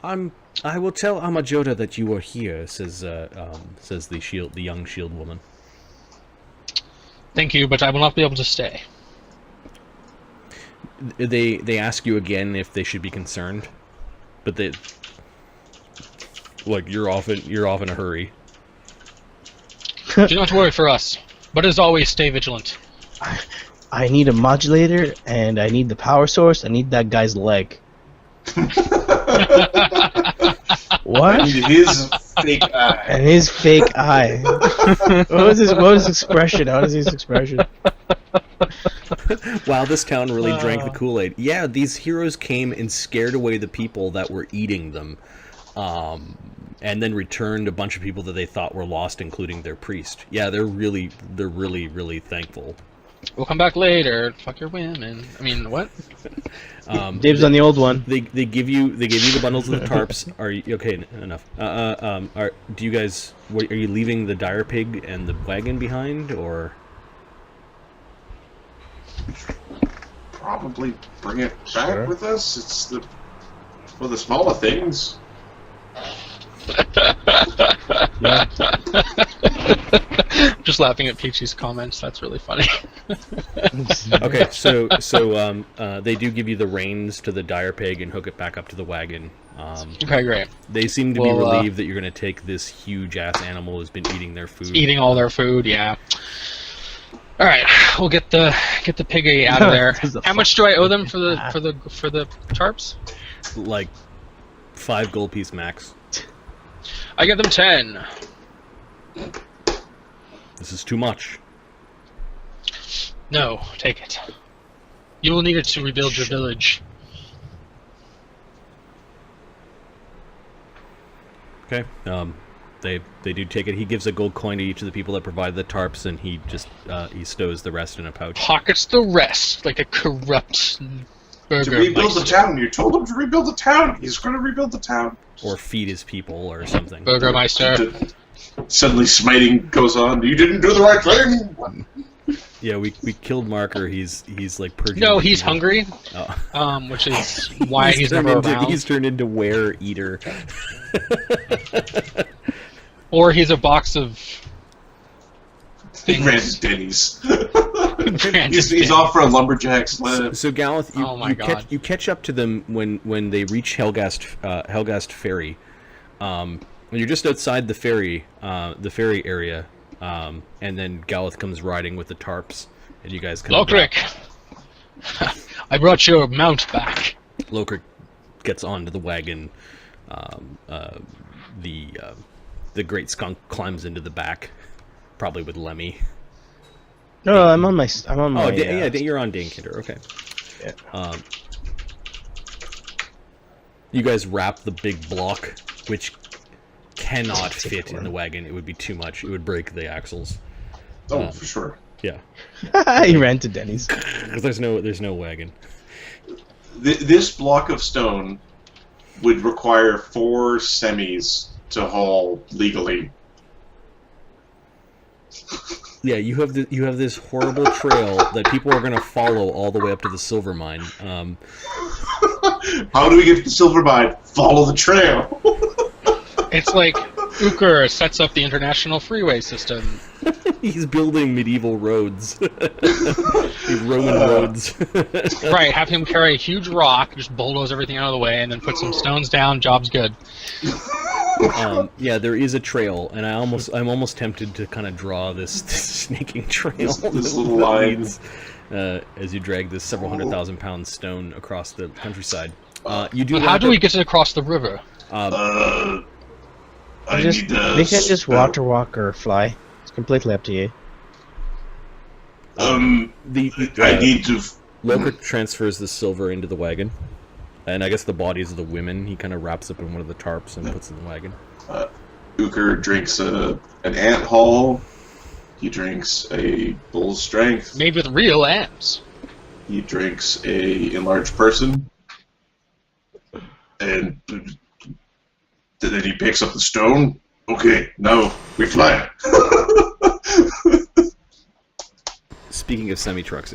Speaker 2: I will tell Amajota that you are here, says the young shield woman.
Speaker 1: Thank you, but I will not be able to stay.
Speaker 2: They ask you again if they should be concerned, but they like you're off in a hurry.
Speaker 1: Do not worry for us, but as always, stay vigilant.
Speaker 3: I need a modulator, and I need the power source. I need that guy's leg.
Speaker 4: I
Speaker 3: What?
Speaker 4: need his fake eye.
Speaker 3: And his fake eye. What was his expression? How is his expression?
Speaker 2: Wow, this town really drank the Kool-Aid. Yeah, these heroes came and scared away the people that were eating them, and then returned a bunch of people that they thought were lost, including their priest. Yeah, they're really thankful.
Speaker 1: We'll come back later. Fuck your women. I mean, what?
Speaker 3: Dibs on the old one.
Speaker 2: They give you the bundles of the tarps. Are you okay? Enough. Do you guys? Are you leaving the dire pig and the wagon behind, or?
Speaker 4: Probably bring it back with us. It's the smaller things.
Speaker 3: Yeah.
Speaker 1: Just laughing at Peachy's comments. That's really funny.
Speaker 2: Okay, so they do give you the reins to the dire pig and hook it back up to the wagon.
Speaker 1: Okay, great.
Speaker 2: They seem to be relieved that you're going to take this huge ass animal who's been eating their food.
Speaker 1: Eating all their food, yeah. All right, we'll get the piggy out of there. How much do I owe them for the tarps?
Speaker 2: Like 5 gold piece max.
Speaker 1: I get them 10.
Speaker 2: This is too much.
Speaker 1: No, take it. You will need it to rebuild your village.
Speaker 2: Okay. They do take it. He gives a gold coin to each of the people that provide the tarps, and he just he stows the rest in a pouch.
Speaker 1: Pockets the rest like a corrupt burger.
Speaker 4: To rebuild the town. You told him to rebuild the town. He's going to rebuild the town.
Speaker 2: Or feed his people or something.
Speaker 1: Burgermeister.
Speaker 4: Suddenly smiting goes on. You didn't do the right thing.
Speaker 2: Yeah, we killed Marker. He's like purging.
Speaker 1: No, he's
Speaker 2: people.
Speaker 1: hungry.
Speaker 2: Oh.
Speaker 1: Which is why he's never around.
Speaker 2: He's turned into were eater.
Speaker 1: Or he's a box of things.
Speaker 4: Branded Denny's. He's off for a lumberjack sled.
Speaker 2: So Galeth,
Speaker 1: God.
Speaker 2: you catch up to them when they reach Helgast Ferry. You're just outside the ferry area, and then Galeth comes riding with the tarps, and you guys come.
Speaker 1: Lokrik, I brought your mount back.
Speaker 2: Lokrik gets onto the wagon. The great skunk climbs into the back, probably with Lemmy.
Speaker 3: No, I'm on my.
Speaker 2: You're on Dainkinder. Okay.
Speaker 3: Yeah.
Speaker 2: You guys wrap the big block, which cannot fit in the wagon. It would be too much. It would break the axles.
Speaker 4: Oh, for sure.
Speaker 2: Yeah.
Speaker 3: He ran to Denny's.
Speaker 2: There's no wagon.
Speaker 4: This block of stone would require 4 semis to haul legally.
Speaker 2: Yeah, you have this horrible trail that people are going to follow all the way up to the silver mine.
Speaker 4: How do we get to the silver mine? Follow the trail.
Speaker 1: It's like Uker sets up the international freeway system.
Speaker 2: He's building medieval roads. These Roman roads.
Speaker 1: Right, have him carry a huge rock, just bulldoze everything out of the way, and then put some stones down, job's good.
Speaker 2: Yeah, there is a trail, and I'm almost tempted to kind of draw this snaking trail.
Speaker 4: This little line.
Speaker 2: As you drag this several 100,000-pound stone across the countryside.
Speaker 1: How do we get it across the river?
Speaker 3: We can just walk or fly. It's completely up to you.
Speaker 4: I need to.
Speaker 2: Lokrik transfers the silver into the wagon, and I guess the bodies of the women he kind of wraps up in one of the tarps and puts in the wagon.
Speaker 4: Uker drinks an ant haul. He drinks a bull's strength.
Speaker 1: Made with real ants.
Speaker 4: He drinks a enlarged person. And then he picks up the stone. Okay, now we fly.
Speaker 2: Speaking of semi-trucks,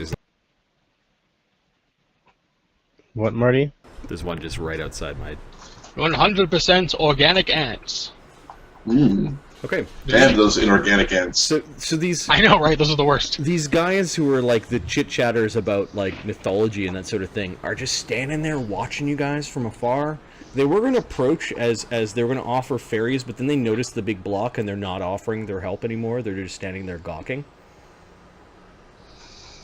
Speaker 3: What, Marty?
Speaker 2: there's one just right outside my...
Speaker 1: 100% organic ants.
Speaker 2: Okay.
Speaker 4: And those inorganic ants.
Speaker 2: So these...
Speaker 1: I know, right? Those are the worst.
Speaker 2: These guys who are like the chit-chatters about like mythology and that sort of thing are just standing there watching you guys from afar. They were going to approach as they were going to offer ferries, but then they noticed the big block and they're not offering their help anymore. They're just standing there gawking.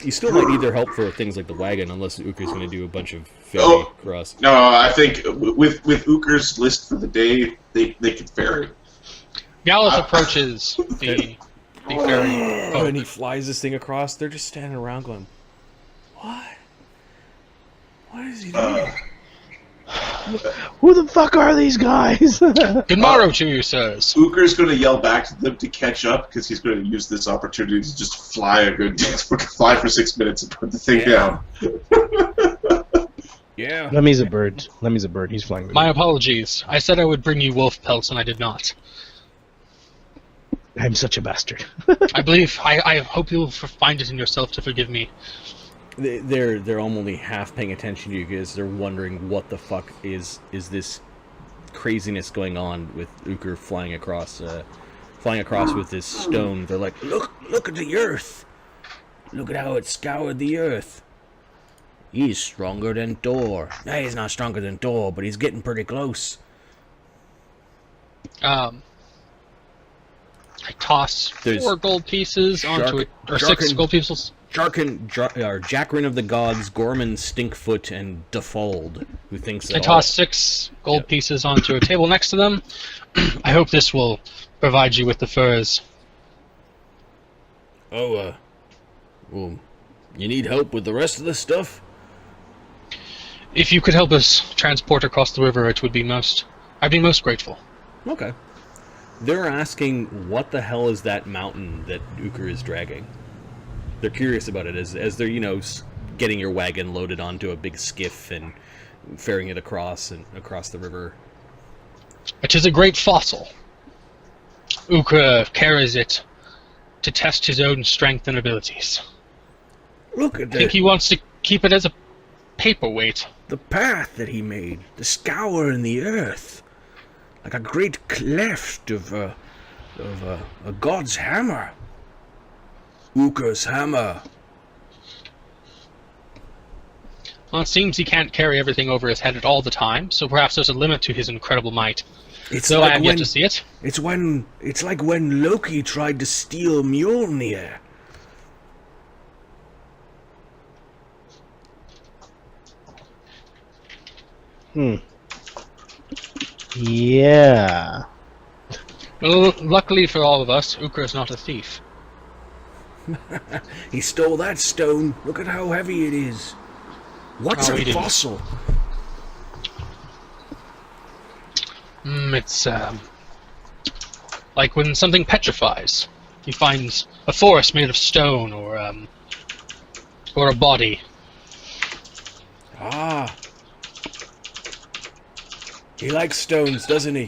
Speaker 2: You still might need their help for things like the wagon, unless Uker's going to do a bunch of ferry for us.
Speaker 4: No, I think with Uker's list for the day, they could ferry.
Speaker 1: Gallus approaches the ferry.
Speaker 2: Oh, and he flies this thing across. They're just standing around going, "What? What is he doing?"
Speaker 3: Who the fuck are these guys?
Speaker 1: Good morrow to you, sirs.
Speaker 4: Uker's going to yell back to them to catch up because he's going to use this opportunity to just fly a good fly for 6 minutes and put the thing down.
Speaker 2: Yeah.
Speaker 3: Lemmy's a bird. He's flying.
Speaker 1: My apologies. I said I would bring you wolf pelts, and I did not.
Speaker 3: I'm such a bastard.
Speaker 1: I hope you'll find it in yourself to forgive me.
Speaker 2: They're only half paying attention to you because they're wondering what the fuck is this craziness going on with Uker flying across with this stone. They're like, look at the earth. Look at how it scoured the earth. He's stronger than Thor. No, he's not stronger than Thor, but he's getting pretty close.
Speaker 1: I toss 4 gold pieces onto it, or 6 gold pieces.
Speaker 2: Jacqueline of the Gods, Gorman, Stinkfoot, and Defold, who thinks that
Speaker 1: I toss 6 gold pieces onto a table next to them. I hope this will provide you with the furs.
Speaker 2: Oh, well, you need help with the rest of the stuff?
Speaker 1: If you could help us transport across the river, I'd be most grateful.
Speaker 2: Okay. They're asking what the hell is that mountain that Uker is dragging? They're curious about it as they're, getting your wagon loaded onto a big skiff and ferrying it across the river.
Speaker 1: It is a great fossil. Uker carries it to test his own strength and abilities.
Speaker 2: Look at
Speaker 1: I think he wants to keep it as a paperweight.
Speaker 2: The path that he made, the scour in the earth, like a great cleft of a god's hammer. Uker's hammer.
Speaker 1: Well, it seems he can't carry everything over his head at all the time, so perhaps there's a limit to his incredible might. Though I have yet to see it.
Speaker 2: It's like when Loki tried to steal Mjolnir.
Speaker 3: Yeah.
Speaker 1: Well, luckily for all of us, Uker is not a thief.
Speaker 2: He stole that stone. Look at how heavy it is. What's a fossil?
Speaker 1: It's like when something petrifies. He finds a forest made of stone or a body.
Speaker 2: Ah. He likes stones, doesn't he?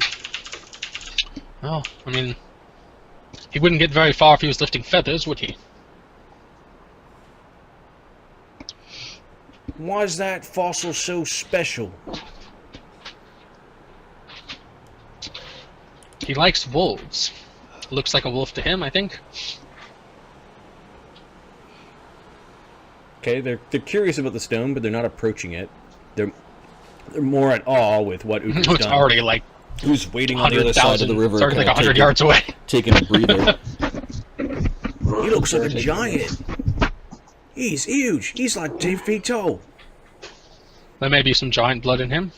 Speaker 1: Oh, I mean, he wouldn't get very far if he was lifting feathers, would he?
Speaker 2: Why is that fossil so special?
Speaker 1: He likes wolves. Looks like a wolf to him, I think.
Speaker 2: Okay, they're curious about the stone, but they're not approaching it. They're more at awe with what Uker's done.
Speaker 1: It's already like
Speaker 2: who's waiting on the other side of the river.
Speaker 1: It's already like 100 yards away.
Speaker 2: Taking a breather. He looks like a giant. He's huge. He's like 10 feet tall.
Speaker 1: There may be some giant blood in him.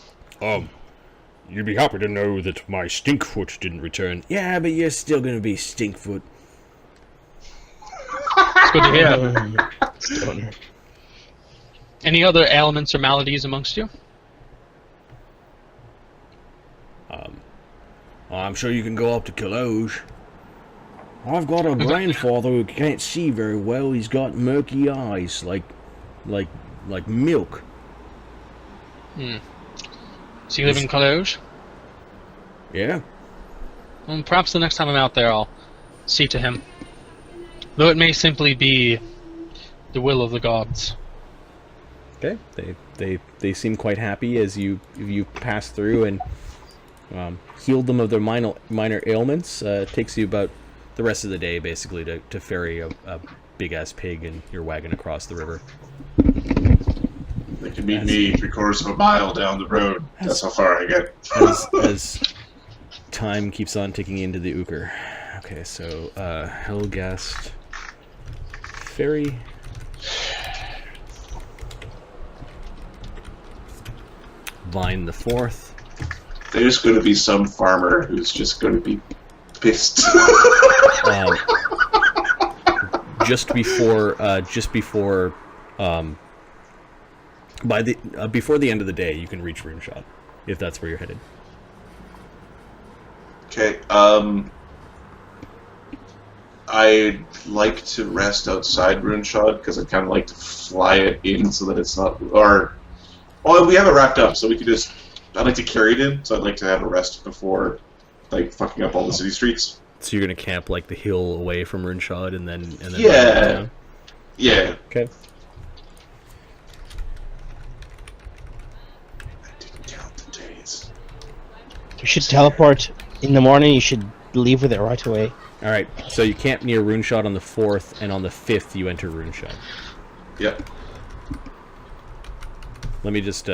Speaker 2: You'd be happy to know that my Stinkfoot didn't return. Yeah, but you're still gonna be Stinkfoot.
Speaker 1: It's good to hear. Any other ailments or maladies amongst you?
Speaker 2: I'm sure you can go up to Kaloj. I've got a grandfather who can't see very well. He's got murky eyes, like milk.
Speaker 1: Does he live in Kaloj?
Speaker 2: Yeah.
Speaker 1: Well, perhaps the next time I'm out there I'll see to him. Though it may simply be the will of the gods.
Speaker 2: Okay. They seem quite happy as you pass through and healed them of their minor ailments. It takes you about the rest of the day, basically, to ferry a big-ass pig and your wagon across the river.
Speaker 4: They can meet me 3/4 of a mile down the road. That's how far I get.
Speaker 2: As time keeps on ticking into the Uker. Okay, so Helgast ferry. Vine the 4th.
Speaker 4: There's going to be some farmer who's just going to be pissed.
Speaker 2: Just before before the end of the day, you can reach Rune Shot, if that's where you're headed.
Speaker 4: Okay. I'd like to rest outside Rune Shot because I kind of like to fly it in so that it's not. Or, well, we have it wrapped up, so we could just. I'd like to carry it in, so I'd like to have a rest before, like, fucking up all the city streets.
Speaker 2: So you're gonna camp like the hill away from Rune Shot, and then
Speaker 4: yeah, yeah.
Speaker 2: Okay.
Speaker 4: I didn't count the days.
Speaker 3: You should teleport in the morning. You should leave with it right away.
Speaker 2: All right. So you camp near Rune Shot on the 4th, and on the 5th you enter Rune Shot.
Speaker 4: Yep.
Speaker 2: Let me just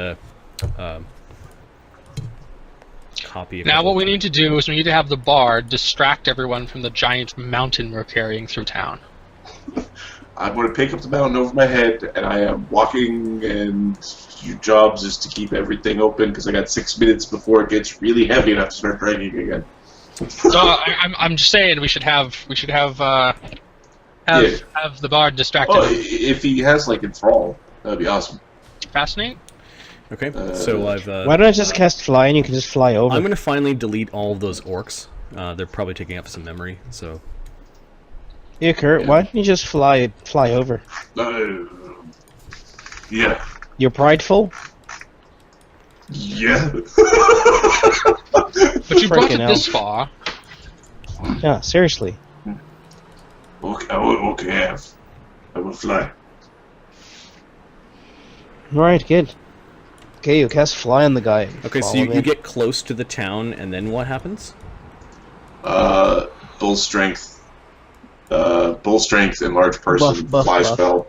Speaker 2: copy.
Speaker 1: Now what we need to do is we need to have the bard distract everyone from the giant mountain we're carrying through town.
Speaker 4: I'm going to pick up the mountain over my head, and I am walking, and your job is to keep everything open, because I got 6 minutes before it gets really heavy enough to start dragging again.
Speaker 1: So I'm just saying we should have the bard distracted.
Speaker 4: Oh, if he has, like, enthrall, that'd be awesome.
Speaker 1: Fascinate?
Speaker 2: Okay. So I've.
Speaker 3: Why don't I just cast fly and you can just fly over?
Speaker 2: I'm gonna finally delete all of those orcs. They're probably taking up some memory. So.
Speaker 3: Yeah, Kurt, why don't you just fly over?
Speaker 4: Yeah.
Speaker 3: You're prideful?
Speaker 4: Yeah.
Speaker 1: But you brought it
Speaker 3: Freaking
Speaker 1: this
Speaker 3: hell.
Speaker 1: far.
Speaker 3: Yeah, seriously.
Speaker 4: Okay, I will fly.
Speaker 3: Alright, good. Okay, you cast fly on the guy.
Speaker 2: Okay, so
Speaker 3: Follow
Speaker 2: you
Speaker 3: me.
Speaker 2: get close to the town, and then what happens?
Speaker 4: Bull strength. Bull strength, enlarged person,
Speaker 3: Buff,
Speaker 4: fly
Speaker 3: buff.
Speaker 4: spell.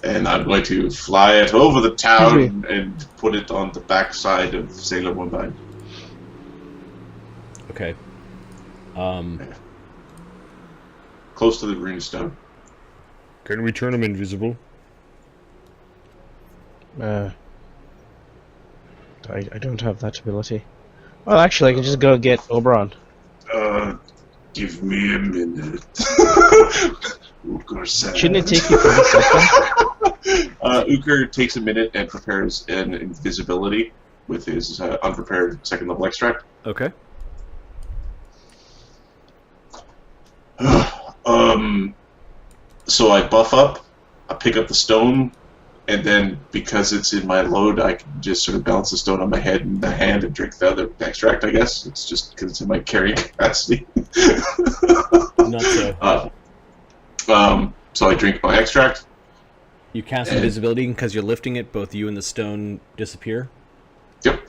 Speaker 4: And I'm going to fly it over the town and put it on the backside of Sailor Moonbind.
Speaker 2: Okay.
Speaker 4: Close to the runestone.
Speaker 2: Can we turn him invisible?
Speaker 3: I don't have that ability. Well, actually, I can just go get Oberon.
Speaker 4: Give me a minute. Uker says.
Speaker 3: Shouldn't it take you 30 seconds?
Speaker 4: Uker takes a minute and prepares an invisibility with his unprepared second level extract.
Speaker 2: Okay.
Speaker 4: So I buff up, I pick up the stone, and then because it's in my load, I can just sort of balance the stone on my head and the hand and drink the other extract, I guess. It's just because it's in my carrying capacity.
Speaker 2: Not so.
Speaker 4: So I drink my extract.
Speaker 2: You cast invisibility because you're lifting it. Both you and the stone disappear.
Speaker 4: Yep.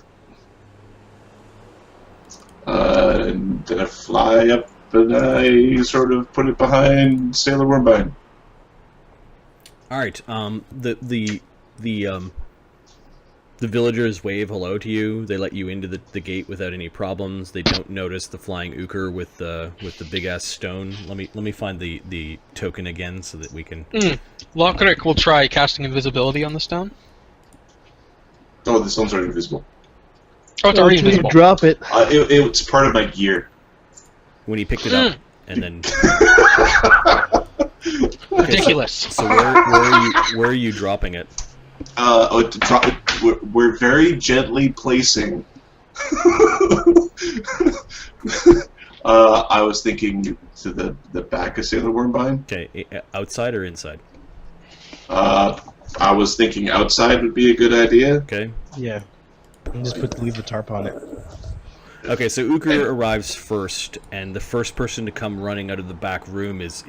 Speaker 4: And then I fly up and I sort of put it behind Sailor Wormbine.
Speaker 2: All right. The villagers wave hello to you. They let you into the gate without any problems. They don't notice the flying Uker with the big ass stone. Let me find the token again so that we can.
Speaker 1: Lockrick will try casting invisibility on the stone.
Speaker 4: Oh, the stone's already invisible.
Speaker 1: Oh, it's already invisible.
Speaker 3: Drop it.
Speaker 4: It's part of my gear.
Speaker 2: When he picked it up, and then.
Speaker 1: Ridiculous.
Speaker 2: So where are you dropping it?
Speaker 4: We're very gently placing. I was thinking to the back of Sailor Wormbine.
Speaker 2: Okay, outside or inside?
Speaker 4: I was thinking outside would be a good idea.
Speaker 2: Okay.
Speaker 3: Yeah. And just leave the tarp on it.
Speaker 2: Okay, so Uker arrives first, and the first person to come running out of the back room is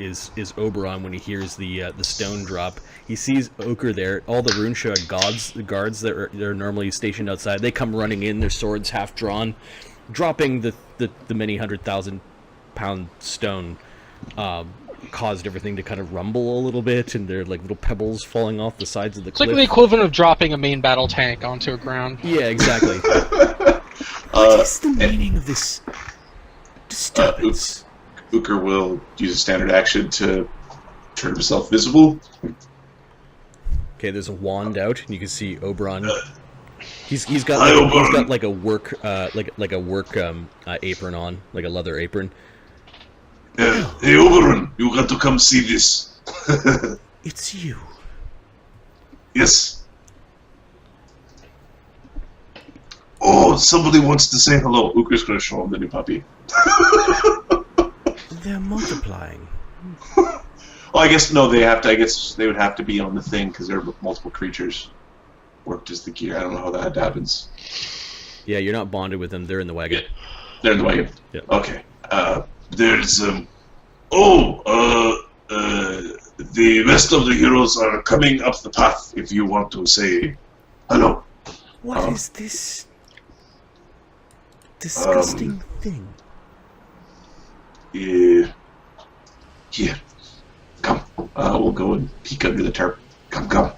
Speaker 2: Oberon when he hears the stone drop. He sees Uker there. All the Runeshard guards that are normally stationed outside, they come running in, their swords half drawn, dropping the many 100,000-pound stone. Caused everything to kind of rumble a little bit, and there are like little pebbles falling off the sides of the cliff.
Speaker 1: It's like the equivalent of dropping a main battle tank onto a ground.
Speaker 2: Yeah, exactly. What is the meaning of this disturbance?
Speaker 4: Uker will use a standard action to turn himself visible.
Speaker 2: Okay, there's a wand out, and you can see Oberon He's got like a work apron on, like a leather apron.
Speaker 4: Hey, Oberon, you got to come see this.
Speaker 2: It's you.
Speaker 4: Yes. Oh, somebody wants to say hello. Uker's gonna show him the new puppy.
Speaker 2: They're multiplying.
Speaker 4: Oh, I guess no. They have to. I guess they would have to be on the thing because there are multiple creatures worked as the gear. I don't know how that happens.
Speaker 2: Yeah, you're not bonded with them. They're in the wagon.
Speaker 4: Yeah. They're in the wagon.
Speaker 2: Yep.
Speaker 4: Okay. There's the rest of the heroes are coming up the path. If you want to say hello.
Speaker 2: What is this disgusting thing?
Speaker 4: Yeah. Here. Come. We'll go and peek under the tarp. Come. Come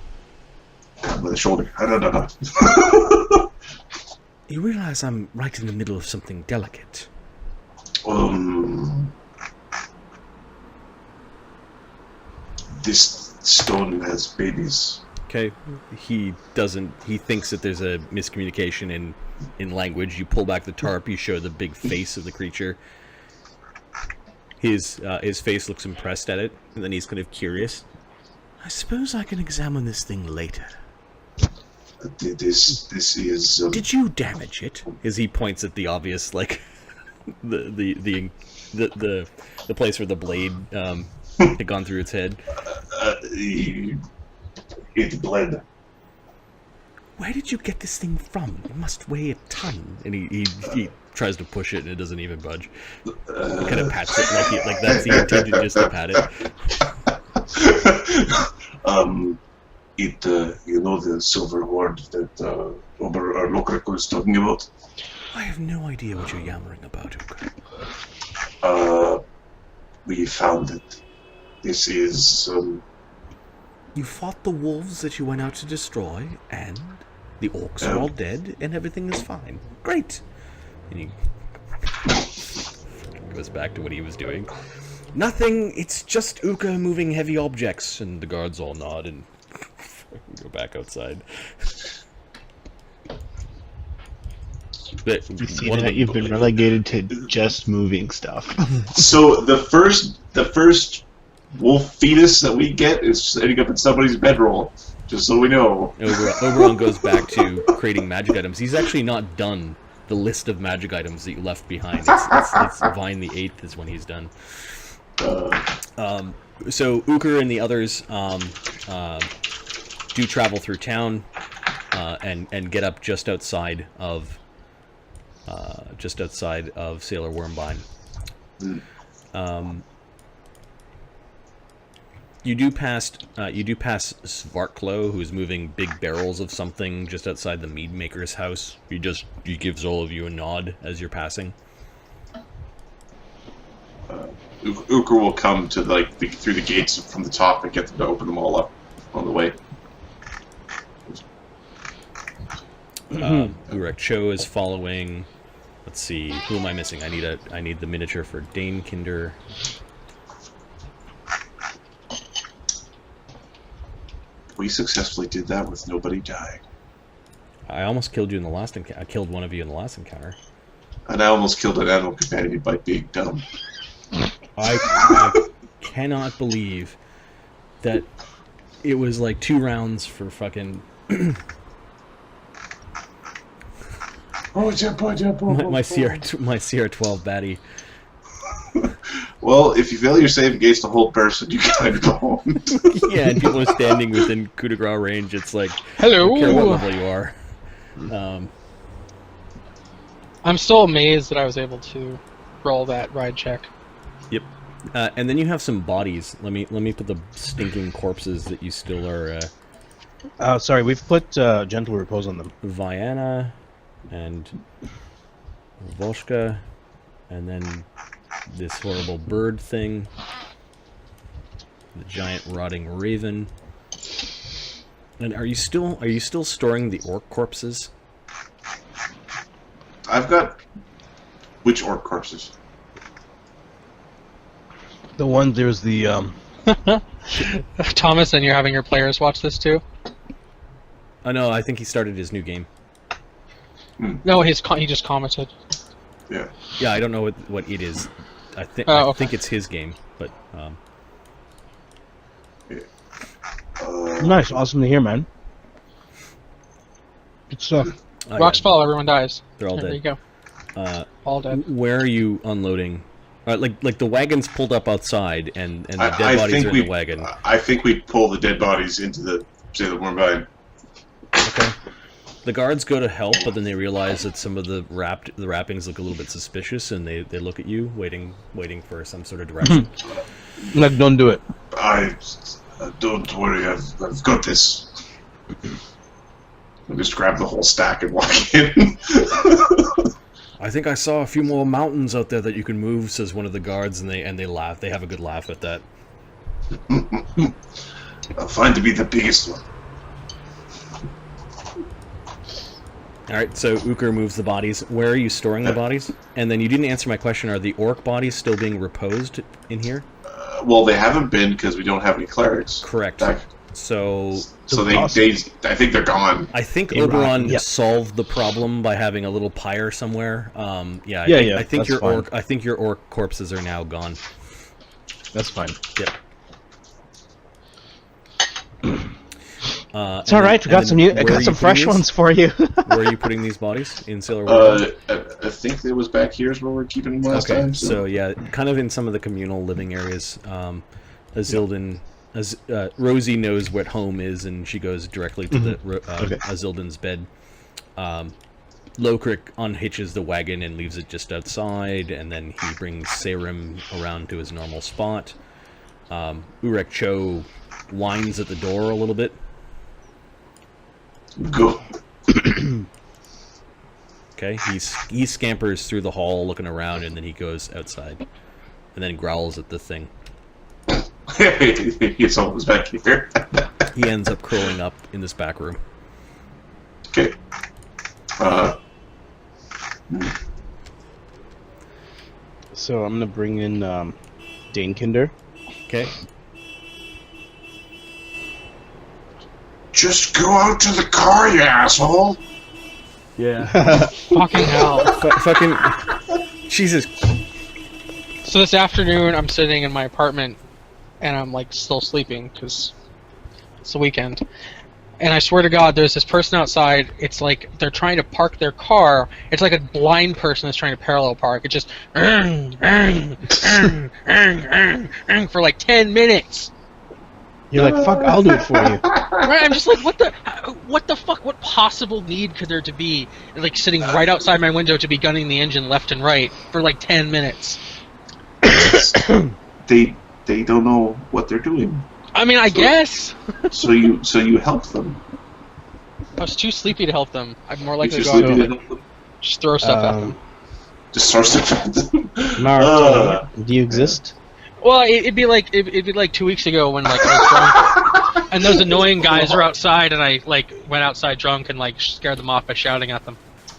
Speaker 4: with a shoulder.
Speaker 2: You realize I'm right in the middle of something delicate.
Speaker 4: This stone has babies.
Speaker 2: Okay. He thinks that there's a miscommunication in language. You pull back the tarp, you show the big face of the creature. His face looks impressed at it, and then he's kind of curious. I suppose I can examine this thing later.
Speaker 4: This is.
Speaker 2: Did you damage it? As he points at the obvious, like the place where the blade had gone through its head.
Speaker 4: It bled.
Speaker 2: Where did you get this thing from? It must weigh a ton. And he tries to push it, and it doesn't even budge. Kind of pats it like that's the intention, just to pat it.
Speaker 4: You know the silver hoard that Lokrak was talking about?
Speaker 2: I have no idea what you're yammering about, Uka.
Speaker 4: We found it. This is,
Speaker 2: You fought the wolves that you went out to destroy, and the orcs are all dead, and everything is fine. Great! And he goes back to what he was doing. Nothing, it's just Uka moving heavy objects, and the guards all nod and go back outside. But
Speaker 5: You see that you've been relegated to just moving stuff.
Speaker 4: So the first wolf fetus that we get is ending up in somebody's bedroll, just so we know.
Speaker 2: Oberon goes back to creating magic items. He's actually not done the list of magic items that you left behind. It's Vine the 8th is when he's done. So Uker and the others do travel through town and get up just outside of Sailor Wormbine. You do pass Svartklo, who's moving big barrels of something just outside the mead maker's house. He gives all of you a nod as you're passing.
Speaker 4: Uker will come to through the gates from the top and get them to open them all up on the way.
Speaker 2: Urek Cho is following. Let's see, who am I missing? I need the miniature for Dainkinder.
Speaker 4: We successfully did that with nobody dying.
Speaker 2: I almost killed you in the last encounter. I killed one of you in the last encounter.
Speaker 4: And I almost killed an animal companion by being dumb.
Speaker 2: I cannot believe that it was like 2 rounds for fucking
Speaker 4: my
Speaker 2: CR12 baddie.
Speaker 4: Well, if you fail your save against a whole person, you kind of go home.
Speaker 2: Yeah, and people are standing within coup de grace range. It's like,
Speaker 1: hello,
Speaker 2: I don't care what level you are.
Speaker 1: I'm still amazed that I was able to roll that ride check.
Speaker 2: Yep. And then you have some bodies. Let me put the stinking corpses that you still are.
Speaker 3: Sorry, we've put gentle repose on them.
Speaker 2: Viana and Voshka, and then this horrible bird thing, the giant rotting raven. And are you still storing the orc corpses?
Speaker 4: I've got which orc corpses?
Speaker 3: The one there's the
Speaker 1: Thomas, and you're having your players watch this too?
Speaker 2: Oh no, I think he started his new game.
Speaker 1: No, he just commented.
Speaker 4: Yeah.
Speaker 2: Yeah, I don't know what it is. I
Speaker 1: Oh,
Speaker 2: think it's his game, but
Speaker 3: Nice, awesome to hear, man. Good stuff.
Speaker 1: Rocks fall, everyone dies.
Speaker 2: They're all
Speaker 1: There
Speaker 2: dead.
Speaker 1: you go. All dead.
Speaker 2: Where are you unloading? Like the wagon's pulled up outside, and the dead
Speaker 4: I
Speaker 2: bodies
Speaker 4: think
Speaker 2: are in the wagon.
Speaker 4: I think we pull the dead bodies into the warm vine.
Speaker 2: Okay. The guards go to help, but then they realize that some of the wrappings look a little bit suspicious, and they look at you, waiting for some sort of direction.
Speaker 3: Like, don't do it.
Speaker 4: Don't worry, I've got this. I just grab the whole stack and walk in.
Speaker 2: I think I saw a few more mountains out there that you can move, says one of the guards, and they laugh. They have a good laugh at that.
Speaker 4: I'll find to be the biggest one.
Speaker 2: Alright, so Uker moves the bodies. Where are you storing the bodies? And then you didn't answer my question, are the orc bodies still being reposed in here?
Speaker 4: Well, they haven't been because we don't have any clerics.
Speaker 2: Correct.
Speaker 4: Back.
Speaker 2: So
Speaker 4: they I think they're gone.
Speaker 2: I think
Speaker 3: They
Speaker 2: Oberon
Speaker 3: rot, yep.
Speaker 2: solved the problem by having a little pyre somewhere. I think
Speaker 3: that's fine.
Speaker 2: I think your orc corpses are now gone.
Speaker 3: That's fine.
Speaker 2: Yep.
Speaker 3: It's all right. We got some fresh ones for you.
Speaker 2: Where are you putting these bodies? In Sailor World?
Speaker 4: I think it was back here is where we're keeping them last time.
Speaker 2: So yeah, kind of in some of the communal living areas. Rosie knows what home is, and she goes directly to Azildan's bed. Lokrik unhitches the wagon and leaves it just outside, and then he brings Serim around to his normal spot. Urek Cho whines at the door a little bit.
Speaker 4: Go.
Speaker 2: Okay, he scampers through the hall looking around, and then he goes outside, and then growls at the thing.
Speaker 4: It's almost back here.
Speaker 2: He ends up curling up in this back room.
Speaker 4: Okay.
Speaker 3: So I'm gonna bring in Dainkinder.
Speaker 2: Okay.
Speaker 4: Just go out to the car, you asshole!
Speaker 2: Yeah.
Speaker 1: Fucking hell.
Speaker 2: Fucking Jesus.
Speaker 1: So this afternoon, I'm sitting in my apartment, and I'm like still sleeping because it's the weekend. And I swear to God, there's this person outside. It's like they're trying to park their car. It's like a blind person that's trying to parallel park. It just for like 10 minutes.
Speaker 3: You're like, fuck, I'll do it for you.
Speaker 1: Right? I'm just like, what the fuck? What possible need could there to be, like sitting right outside my window to be gunning the engine left and right for like 10 minutes?
Speaker 4: They don't know what they're doing.
Speaker 1: I mean, I guess.
Speaker 4: So you help them.
Speaker 1: I was too sleepy to help them. I'm more likely
Speaker 4: You're
Speaker 1: to go out
Speaker 4: sleepy to
Speaker 1: and
Speaker 4: help them.
Speaker 1: just throw stuff at them.
Speaker 4: Just throw stuff at them.
Speaker 3: Naruto, do you exist?
Speaker 1: Well, it'd be like 2 weeks ago when like I was drunk, and those annoying guys are outside, and I like went outside drunk and like scared them off by shouting at them.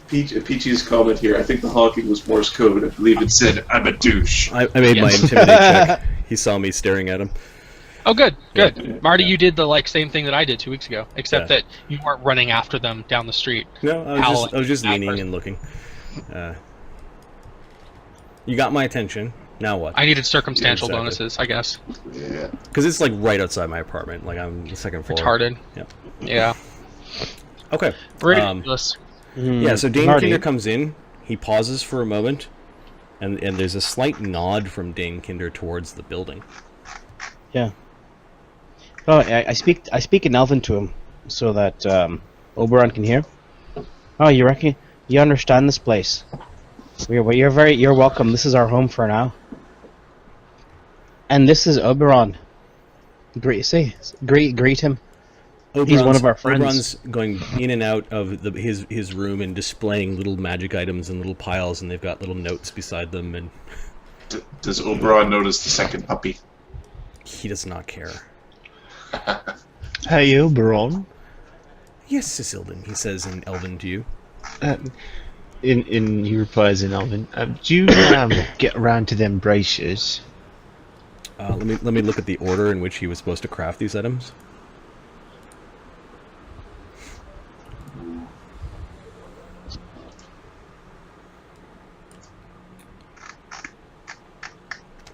Speaker 4: Peachy's comment here. I think the honking was Morse code. I believe it said, "I'm a douche."
Speaker 2: I made my intimidate check. He saw me staring at him.
Speaker 1: Oh, good.
Speaker 4: Yeah.
Speaker 1: Marty, you did the like same thing that I did 2 weeks ago, except
Speaker 2: Yeah.
Speaker 1: that you weren't running after them down the street.
Speaker 2: No, I was just leaning and looking. You got my attention. Now what?
Speaker 1: I needed circumstantial
Speaker 2: Yeah, exactly.
Speaker 1: bonuses, I guess.
Speaker 4: Yeah.
Speaker 2: Because it's like right outside my apartment. Like I'm the second floor.
Speaker 1: Retarded.
Speaker 2: Yep.
Speaker 1: Yeah.
Speaker 2: Okay.
Speaker 1: Ridiculous.
Speaker 2: Yeah, so
Speaker 3: Marty.
Speaker 2: Dainkinder comes in, he pauses for a moment, and there's a slight nod from Dainkinder towards the building.
Speaker 3: Yeah. Oh, I speak in Elven to him so that Oberon can hear. Oh, you reckon you understand this place? You're welcome. This is our home for now. And this is Oberon. Greet him. He's one of our friends.
Speaker 2: Oberon's going in and out of his room and displaying little magic items in little piles, and they've got little notes beside them, and
Speaker 4: Does Oberon notice the second puppy?
Speaker 2: he does not care.
Speaker 5: Hey, Oberon.
Speaker 2: Yes, Cecilden, he says in Elven to you.
Speaker 5: He replies in Elven. Do you get around to them braces?
Speaker 2: Let me look at the order in which he was supposed to craft these items.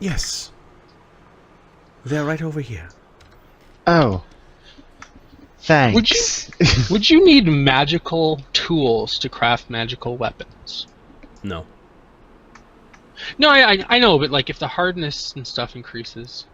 Speaker 2: Yes. They're right over here.
Speaker 5: Oh. Thanks.
Speaker 1: Would you need magical tools to craft magical weapons?
Speaker 2: No.
Speaker 1: No, I know, but like if the hardness and stuff increases.